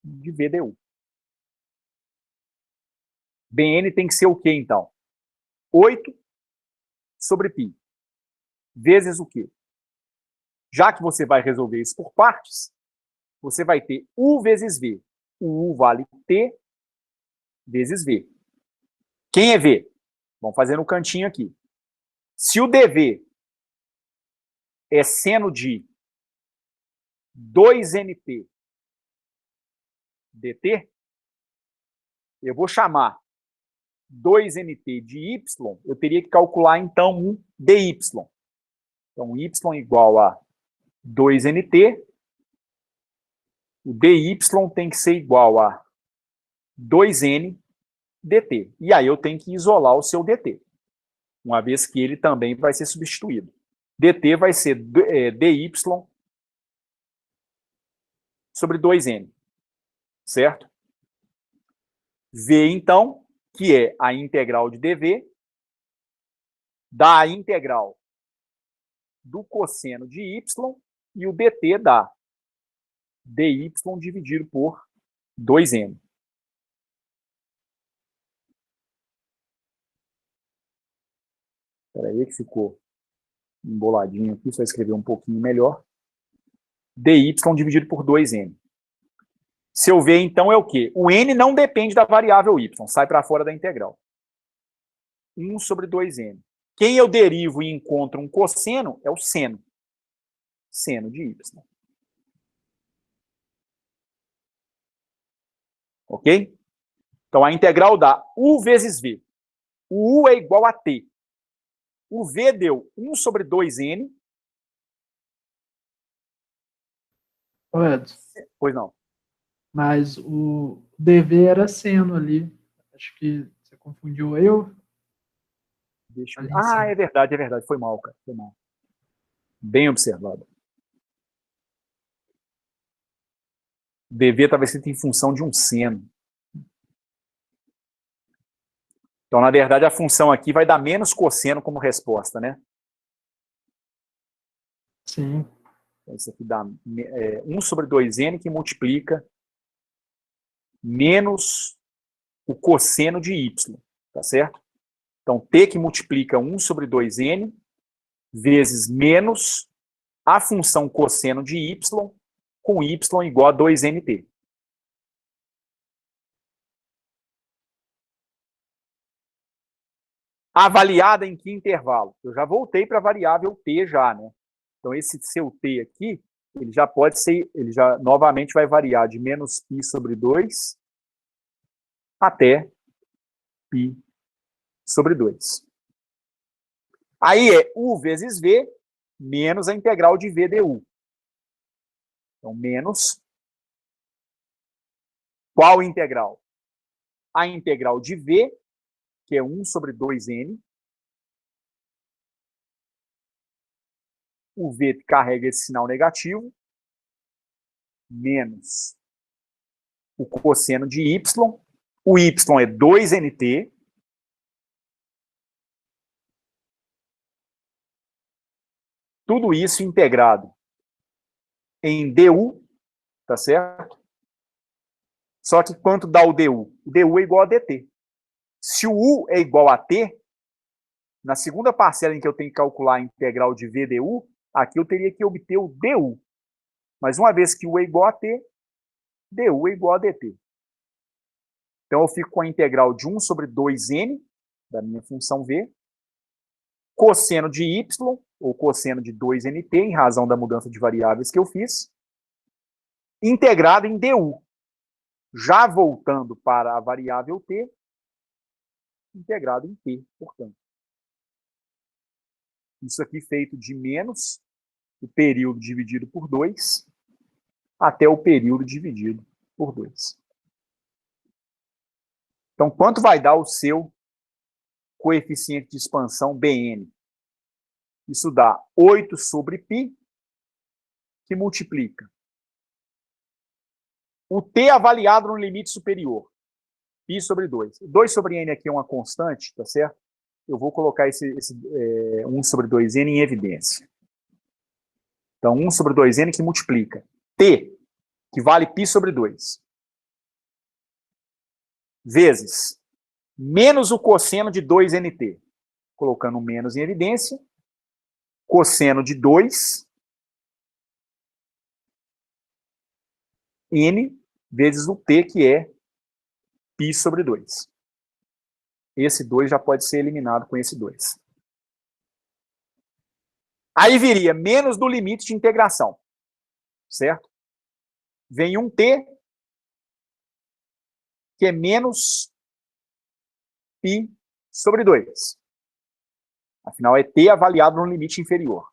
de v du. Bn tem que ser o quê, então? 8 sobre π. Vezes o quê? Já que você vai resolver isso por partes, você vai ter u vezes v. O u vale t vezes v. Quem é v? Vamos fazer no cantinho aqui. Se o dv é seno de 2nt dt, eu vou chamar 2nt de y, eu teria que calcular, então, um dy. Então, y igual a 2nt, o dy tem que ser igual a 2n dt. E aí eu tenho que isolar o seu dt, uma vez que ele também vai ser substituído. dt vai ser dy sobre 2n, certo? V, então, que é a integral de dv, dá a integral do cosseno de y, e o dt dá dy dividido por 2n. Espera aí que ficou emboladinho aqui, só escrever um pouquinho melhor. dy dividido por 2n. Seu v, então, é o quê? O n não depende da variável y, sai para fora da integral. 1 sobre 2n. Quem eu derivo e encontro um cosseno é o seno. Seno de y. Ok? Então, a integral dá u vezes v. O u é igual a t. O v deu 1 sobre 2n. Ô, Edson. Pois não. Mas o dv era seno ali. Acho que você confundiu eu. É verdade, é verdade. Foi mal, cara. Foi mal. Bem observado. dv estava escrito em função de um seno. Então, na verdade, a função aqui vai dar menos cosseno como resposta, né? Sim. Então, isso aqui dá 1 sobre 2n que multiplica menos o cosseno de y, tá certo? Então, t que multiplica 1 sobre 2n vezes menos a função cosseno de y com y igual a 2nt. Avaliada em que intervalo? Eu já voltei para a variável t já, né? Então, esse seu t aqui, ele já pode ser, ele já novamente vai variar de menos π sobre 2 até π sobre 2. Aí é u vezes v menos a integral de v du. Então, menos qual integral? A integral de v, que é 1 sobre 2n. O v carrega esse sinal negativo, menos o cosseno de y. O y é 2nt. Tudo isso integrado em du, tá certo? Só que quanto dá o du? O du é igual a dt. Se o u é igual a t, na segunda parcela em que eu tenho que calcular a integral de v du, aqui eu teria que obter o du. Mas uma vez que u é igual a t, du é igual a dt. Então eu fico com a integral de 1 sobre 2n, da minha função v, cosseno de y, ou cosseno de 2nt, em razão da mudança de variáveis que eu fiz, integrado em du. Já voltando para a variável t, integrado em t, portanto. Isso aqui feito de menos o período dividido por 2 até o período dividido por 2. Então, quanto vai dar o seu coeficiente de expansão Bn? Isso dá 8 sobre π, que multiplica o t avaliado no limite superior, π sobre 2. 2 sobre n aqui é uma constante, tá certo? Eu vou colocar esse 1 sobre 2n em evidência. Então, 1 sobre 2n que multiplica t, que vale π sobre 2, vezes menos o cosseno de 2nt. Colocando menos em evidência, cosseno de 2, n, vezes o t, que é π sobre 2. Esse 2 já pode ser eliminado com esse 2. Aí viria menos do limite de integração, certo? Vem um t, que é menos π sobre 2. Afinal, é t avaliado no limite inferior.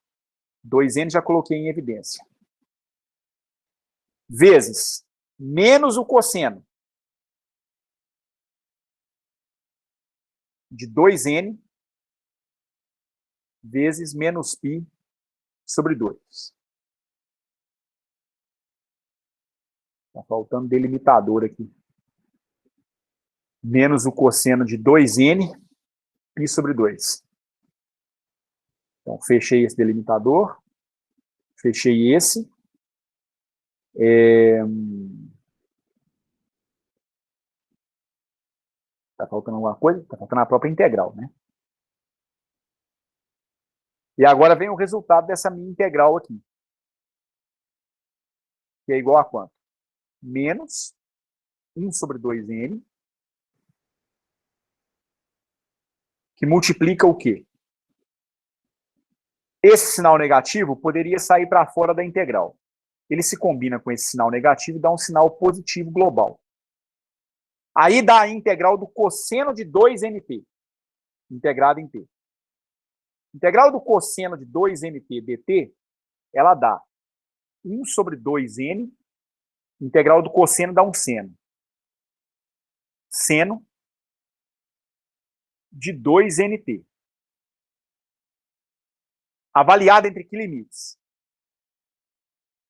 2n já coloquei em evidência. Vezes menos o cosseno de 2n vezes menos π sobre 2. Está faltando delimitador aqui. Menos o cosseno de 2n, π sobre 2. Então, fechei esse delimitador. Fechei esse. Está faltando alguma coisa? Está faltando a própria integral, né? E agora vem o resultado dessa minha integral aqui. Que é igual a quanto? Menos 1 sobre 2n, que multiplica o quê? Esse sinal negativo poderia sair para fora da integral. Ele se combina com esse sinal negativo e dá um sinal positivo global. Aí dá a integral do cosseno de 2nt, integrado em t. Integral do cosseno de 2nt dt, ela dá 1 sobre 2n, integral do cosseno dá um seno. Seno de 2nt. Avaliada entre que limites?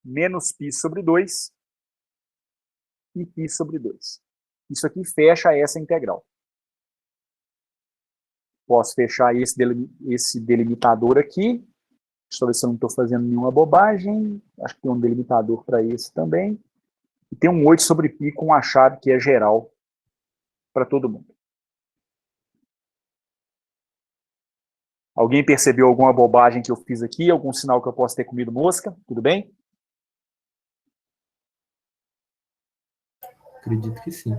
Menos π sobre 2 e π sobre 2. Isso aqui fecha essa integral. Posso fechar esse delimitador aqui. Deixa eu ver se eu não estou fazendo nenhuma bobagem. Acho que tem um delimitador para esse também. E tem um 8 sobre π com a chave que é geral para todo mundo. Alguém percebeu alguma bobagem que eu fiz aqui? Algum sinal que eu possa ter comido mosca? Tudo bem? Acredito que sim.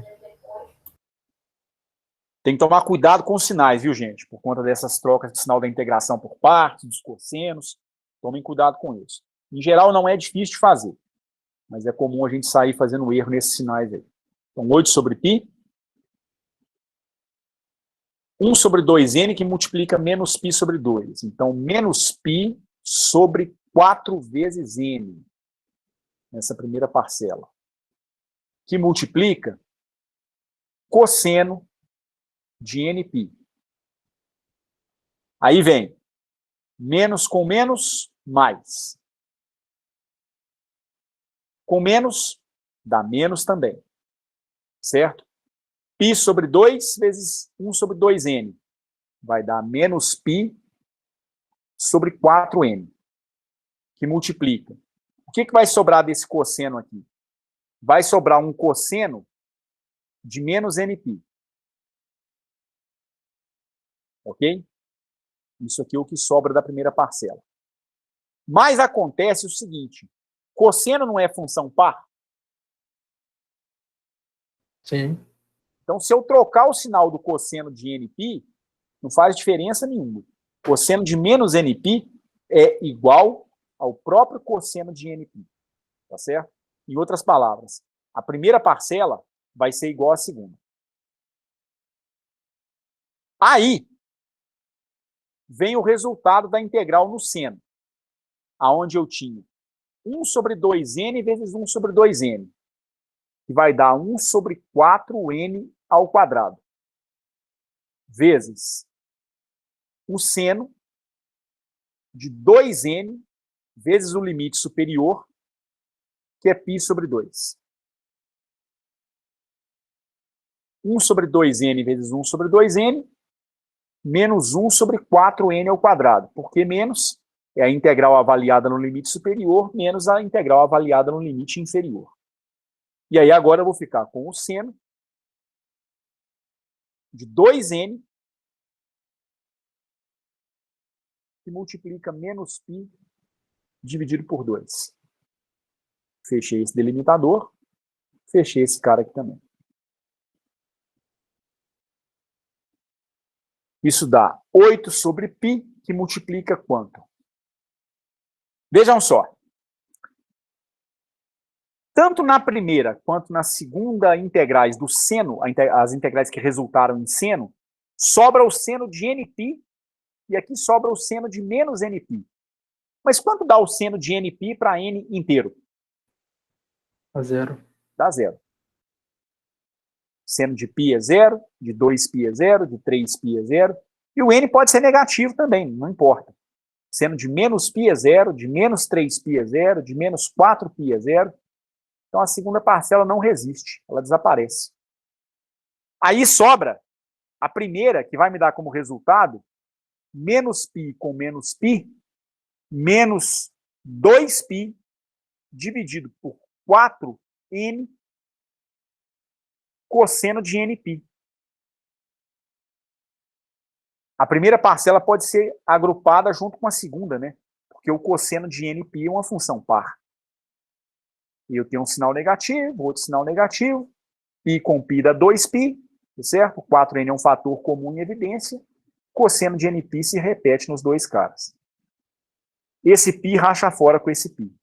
Tem que tomar cuidado com os sinais, viu, gente? Por conta dessas trocas de sinal da integração por partes, dos cossenos. Tomem cuidado com isso. Em geral, não é difícil de fazer. Mas é comum a gente sair fazendo erro nesses sinais aí. Então, 8 sobre π. 1 sobre 2n que multiplica menos π sobre 2. Então, menos π sobre 4 vezes n. Nessa primeira parcela. Que multiplica cosseno de nπ. Aí vem menos com menos, mais. Com menos, dá menos também. Certo? π sobre 2 vezes 1 sobre 2n. Vai dar menos π sobre 4n. Que multiplica. O que vai sobrar desse cosseno aqui? Vai sobrar um cosseno de menos nπ. Ok? Isso aqui é o que sobra da primeira parcela. Mas acontece o seguinte, cosseno não é função par? Sim. Então, se eu trocar o sinal do cosseno de nπ, não faz diferença nenhuma. Cosseno de menos nπ é igual ao próprio cosseno de nπ. Tá certo? Em outras palavras, a primeira parcela vai ser igual à segunda. Aí, vem o resultado da integral no seno, aonde eu tinha 1 sobre 2n vezes 1 sobre 2n, que vai dar 1 sobre 4n ao quadrado, vezes o seno de 2n vezes o limite superior, que é π sobre 2. 1 sobre 2n vezes 1 sobre 2n, menos 1 sobre 4n ao quadrado. Por que menos? É a integral avaliada no limite superior, menos a integral avaliada no limite inferior. E aí agora eu vou ficar com o seno de 2n, que multiplica menos π dividido por 2. Fechei esse delimitador, fechei esse cara aqui também. Isso dá 8 sobre π, que multiplica quanto? Vejam só. Tanto na primeira quanto na segunda integrais do seno, as integrais que resultaram em seno, sobra o seno de nπ, e aqui sobra o seno de menos nπ. Mas quanto dá o seno de nπ para n inteiro? Dá 0. Dá 0. Seno de π é 0, de 2π é 0, de 3π é 0. E o n pode ser negativo também, não importa. Seno de menos π é 0, de menos 3π é 0, de menos 4π é 0. Então a segunda parcela não resiste, ela desaparece. Aí sobra a primeira, que vai me dar como resultado menos π com menos π, menos 2π dividido por 4n cosseno de nπ. A primeira parcela pode ser agrupada junto com a segunda, né? Porque o cosseno de nπ é uma função par. E eu tenho um sinal negativo, outro sinal negativo, π com π dá 2π, certo? 4n é um fator comum em evidência, cosseno de nπ se repete nos dois caras. Esse π racha fora com esse π.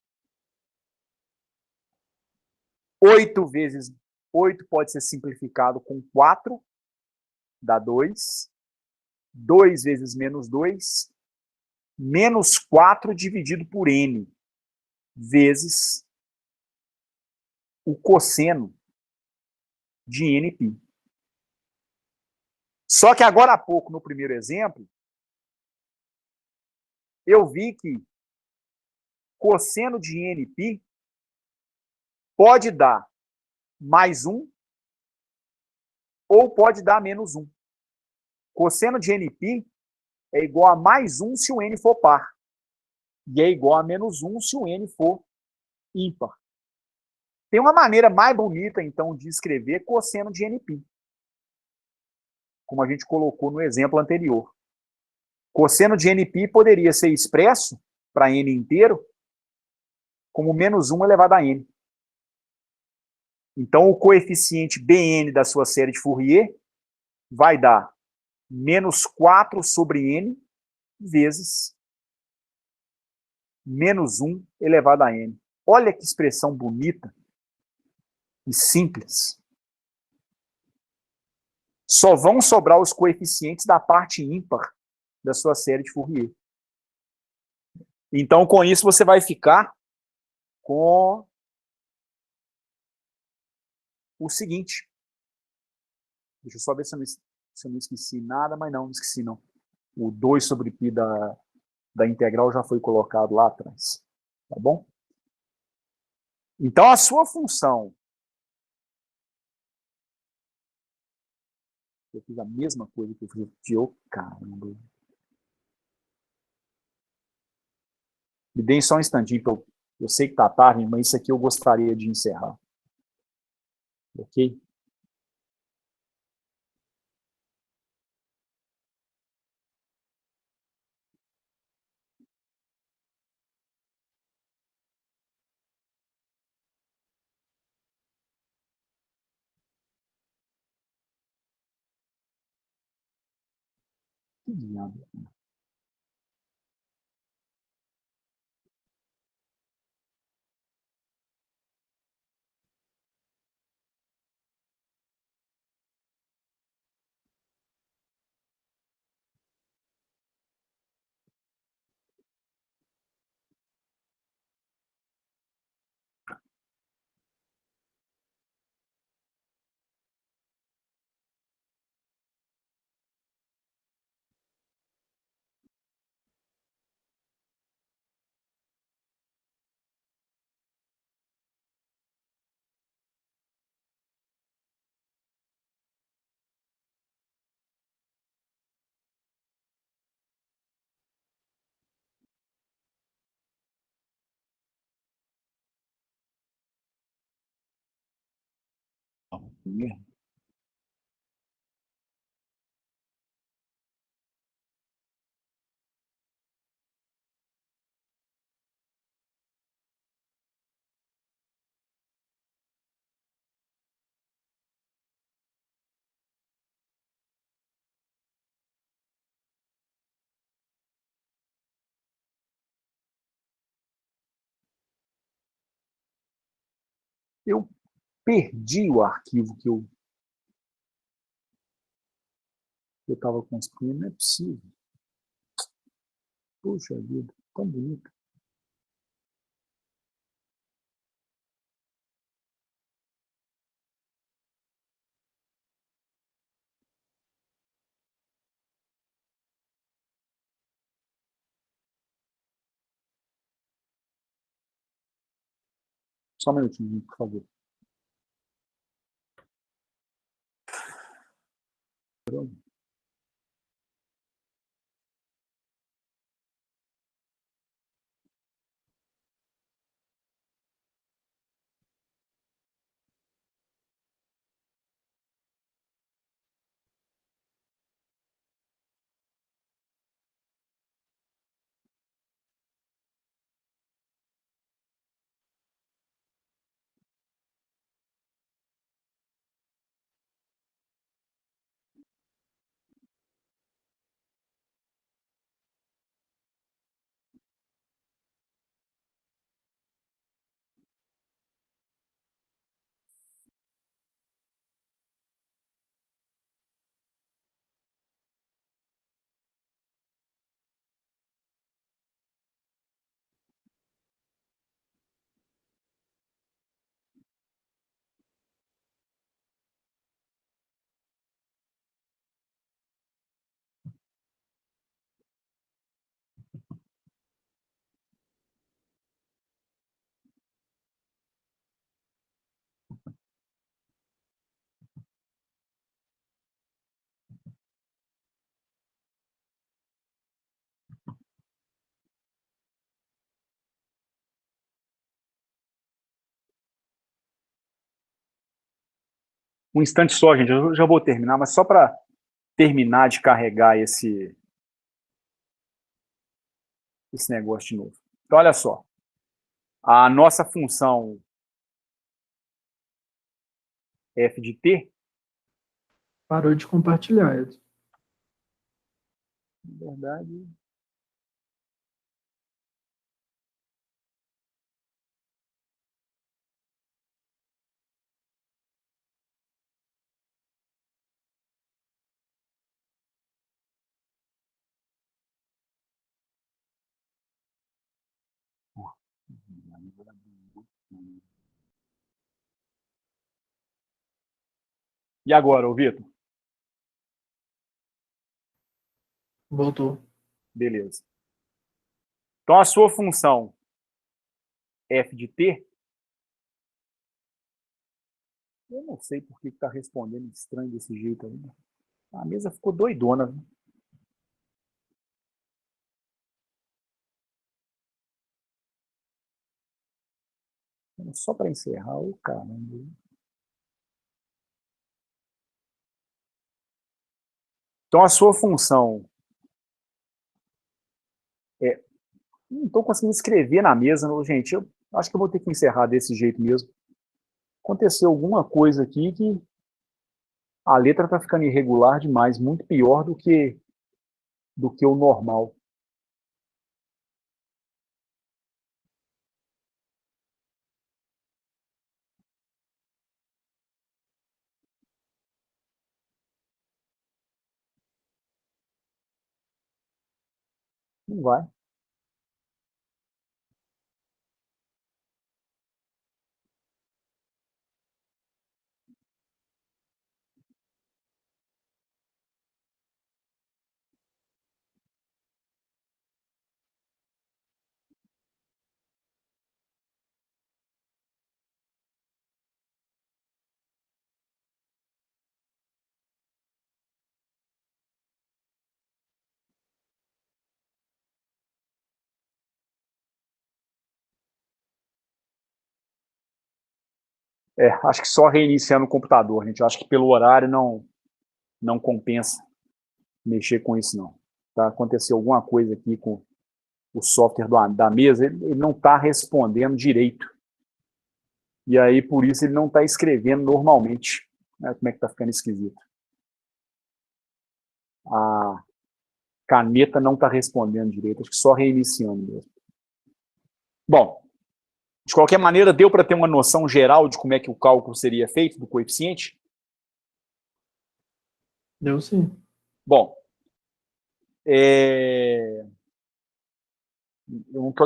8 vezes 8 pode ser simplificado com 4, dá 2. 2 vezes menos 2, menos 4 dividido por n, vezes o cosseno de nπ. Só que agora há pouco, no primeiro exemplo, eu vi que cosseno de nπ pode dar mais 1 ou pode dar menos 1. Cosseno de nπ é igual a mais 1 se o n for par. E é igual a -1 se o n for ímpar. Tem uma maneira mais bonita, então, de escrever cosseno de nπ, como a gente colocou no exemplo anterior. Cosseno de nπ poderia ser expresso para n inteiro como -1 elevado a n. Então, o coeficiente Bn da sua série de Fourier vai dar -4 sobre n vezes -1 elevado a n. Olha que expressão bonita e simples. Só vão sobrar os coeficientes da parte ímpar da sua série de Fourier. Então, com isso, você vai ficar com o seguinte. Deixa eu só ver se eu não esqueci nada, mas não esqueci não. O 2 sobre π da integral já foi colocado lá atrás. Tá bom? Então, a sua função... Eu fiz a mesma coisa que eu fiz de caramba. Me deem só um instantinho, que eu sei que está tarde, mas isso aqui eu gostaria de encerrar. Ok? Que diabo. Eu perdi o arquivo que eu estava construindo. Não é possível. Puxa vida, tão bonito. Só um minutinho, por favor. Um instante só, gente, eu já vou terminar, mas só para terminar de carregar esse negócio de novo. Então, olha só. A nossa função f de t... Parou de compartilhar, Edson. Na verdade... E agora, ô Vitor? Voltou. Beleza. Então, a sua função f de t... Eu não sei por que está respondendo estranho desse jeito aí. A mesa ficou doidona. Viu? Só para encerrar, o caramba. Então, a sua função é... Não estou conseguindo escrever na mesa, não, gente. Eu acho que eu vou ter que encerrar desse jeito mesmo. Aconteceu alguma coisa aqui que a letra está ficando irregular demais, muito pior do que o normal. Não vai. Acho que só reiniciando o computador, gente. Acho que pelo horário não compensa mexer com isso, não. Tá? Aconteceu alguma coisa aqui com o software da mesa, ele não está respondendo direito. E aí, por isso, ele não está escrevendo normalmente. Como é que está ficando esquisito. A caneta não está respondendo direito, acho que só reiniciando mesmo. Bom, de qualquer maneira, deu para ter uma noção geral de como é que o cálculo seria feito do coeficiente? Deu sim. Bom, eu não tô...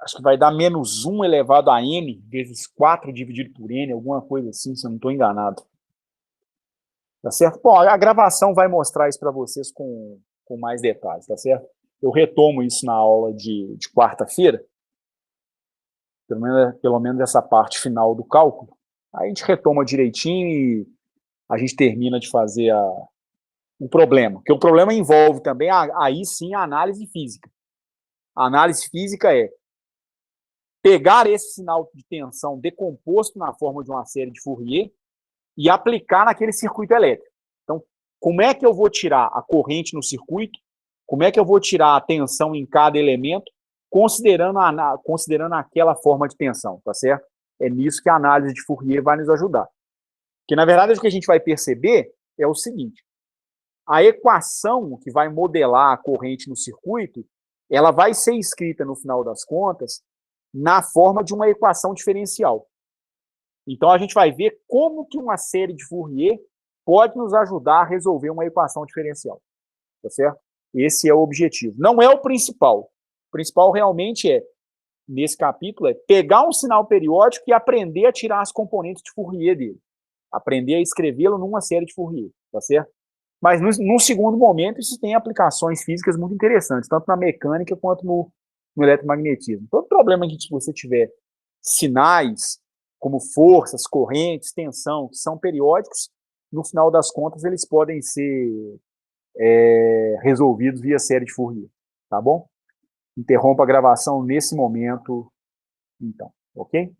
Acho que vai dar menos 1 elevado a n vezes 4 dividido por n, alguma coisa assim, se eu não estou enganado. Tá certo? Bom, a gravação vai mostrar isso para vocês com mais detalhes, tá certo? Eu retomo isso na aula de quarta-feira, pelo menos essa parte final do cálculo. Aí a gente retoma direitinho e a gente termina de fazer o problema. Porque o problema envolve também, aí sim, a análise física. A análise física é pegar esse sinal de tensão decomposto na forma de uma série de Fourier e aplicar naquele circuito elétrico. Então, como é que eu vou tirar a corrente no circuito? Como é que eu vou tirar a tensão em cada elemento, considerando aquela forma de tensão, tá certo? É nisso que a análise de Fourier vai nos ajudar. Porque, na verdade, o que a gente vai perceber é o seguinte: a equação que vai modelar a corrente no circuito, ela vai ser escrita, no final das contas, na forma de uma equação diferencial. Então, a gente vai ver como que uma série de Fourier pode nos ajudar a resolver uma equação diferencial. Tá certo? Esse é o objetivo. Não é o principal. O principal realmente nesse capítulo, pegar um sinal periódico e aprender a tirar as componentes de Fourier dele. Aprender a escrevê-lo numa série de Fourier. Tá certo? Mas, num segundo momento, isso tem aplicações físicas muito interessantes, tanto na mecânica quanto no eletromagnetismo. Todo problema que você tiver sinais, como forças, correntes, tensão, que são periódicos, no final das contas, eles podem ser resolvidos via série de Fourier. Tá bom? Interrompa a gravação nesse momento, então. Ok?